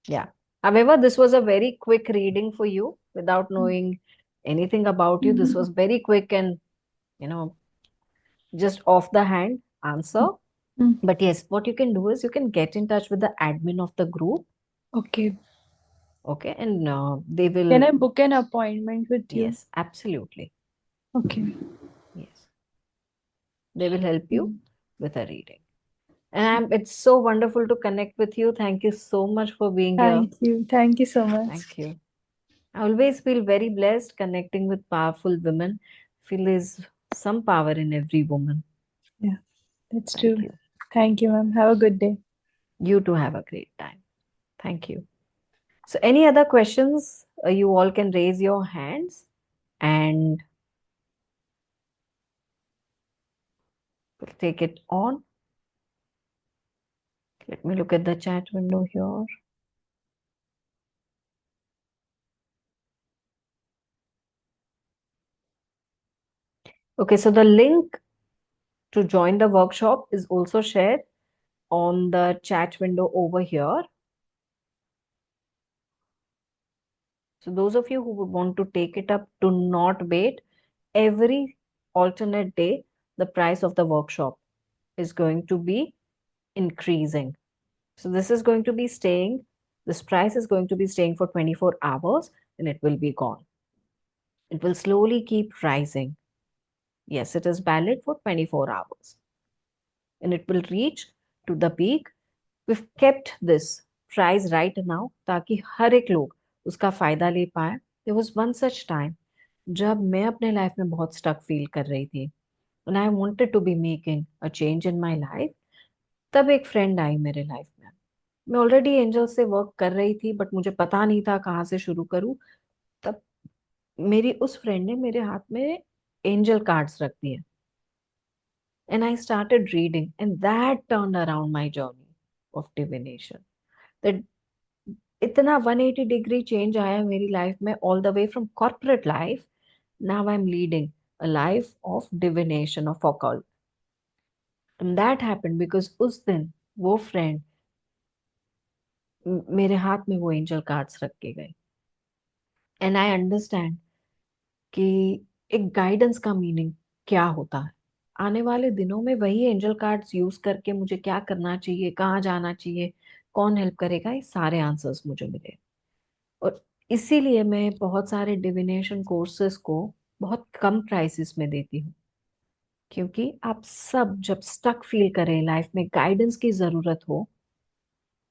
Yeah. However, this was a very quick reading for you without knowing anything about you. This was very quick and, you know, just off the hand answer. Mm. But yes, what you can do is you can get in touch with the admin of the group. Okay. Okay. And they will. Can I book an appointment with you? Yes, absolutely. Okay. Yes. They will help you with a reading. And it's so wonderful to connect with you. Thank you so much for being here. Thank you. Thank you so much. Thank you. I always feel very blessed connecting with powerful women. Feel there's some power in every woman. Yeah, that's Thank true. you. Thank you, ma'am. Have a good day. You too have a great time. Thank you. So, any other questions? You all can raise your hands and we'll take it on. Let me look at the chat window here. Okay, so the link to join the workshop is also shared on the chat window over here. So those of you who would want to take it up, do not wait. Every alternate day, the price of the workshop is going to be increasing. So this is going to be staying, this price is going to be staying for 24 hours and it will be gone. It will slowly keep rising. Yes, it is valid for 24 hours and it will reach to the peak. We've kept this price right now ताकि हर एक लोग उसका फायदा ले पाए. There was one such time जब मैं अपने लाइफ में बहुत स्टक फील कर रही थी and I wanted to be making a change in my life. तब एक फ्रेंड आई मेरे लाइफ में. मैं ऑलरेडी एंजल से वर्क कर रही थी बट मुझे पता नहीं था कहाँ से शुरू करूँ. तब मेरी उस फ्रेंड ने मेरे हाथ में एंजल कार्ड्स रख दिए and I started reading and that turned around my journey. of divination. That इतना 180 degree change आया मेरी लाइफ में, all the way from corporate life. Now I'm leading a life of divination, of occult. And that happened because उस दिन वो friend मेरे हाथ में वो angel cards रख के गई. And I understand कि एक गाइडेंस का मीनिंग क्या होता है. आने वाले दिनों में वही एंजल कार्ड्स यूज करके मुझे क्या करना चाहिए, कहाँ जाना चाहिए, कौन हेल्प करेगा, ये सारे आंसर्स मुझे मिले. और इसीलिए मैं बहुत सारे डिविनेशन कोर्सेज को बहुत कम प्राइसेस में देती हूँ, क्योंकि आप सब जब स्टक फील करें, लाइफ में गाइडेंस की जरूरत हो,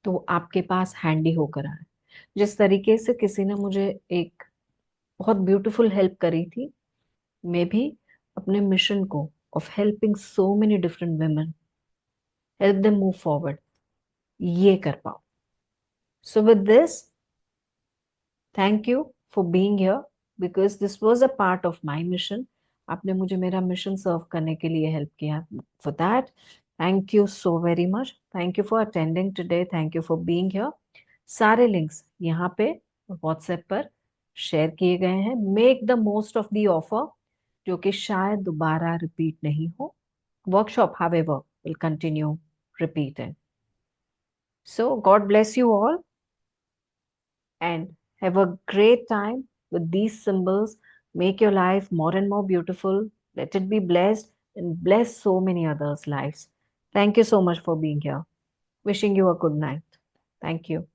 तो आपके पास हैंडी होकर आए. जिस तरीके से किसी ने मुझे एक बहुत ब्यूटीफुल हेल्प करी थी, मैं भी अपने मिशन को of helping so many different women, help them move forward, ये कर पाओ. So with this, thank you for being here, because this was a part of my mission. आपने मुझे मेरा मिशन सर्व करने के लिए हेल्प किया. For that, thank you so very much. Thank you for attending today. Thank you for being here. सारे links यहाँ पे व्हाट्सएप पर शेयर किए गए हैं. Make the most of the offer, जो कि शायद दोबारा रिपीट नहीं हो. Workshop, however, will continue repeated. So God bless you all and have a great time with these symbols. Make your life more and more beautiful. Let it be blessed and bless so many others' lives. Thank you so much for being here. Wishing you a good night. Thank you.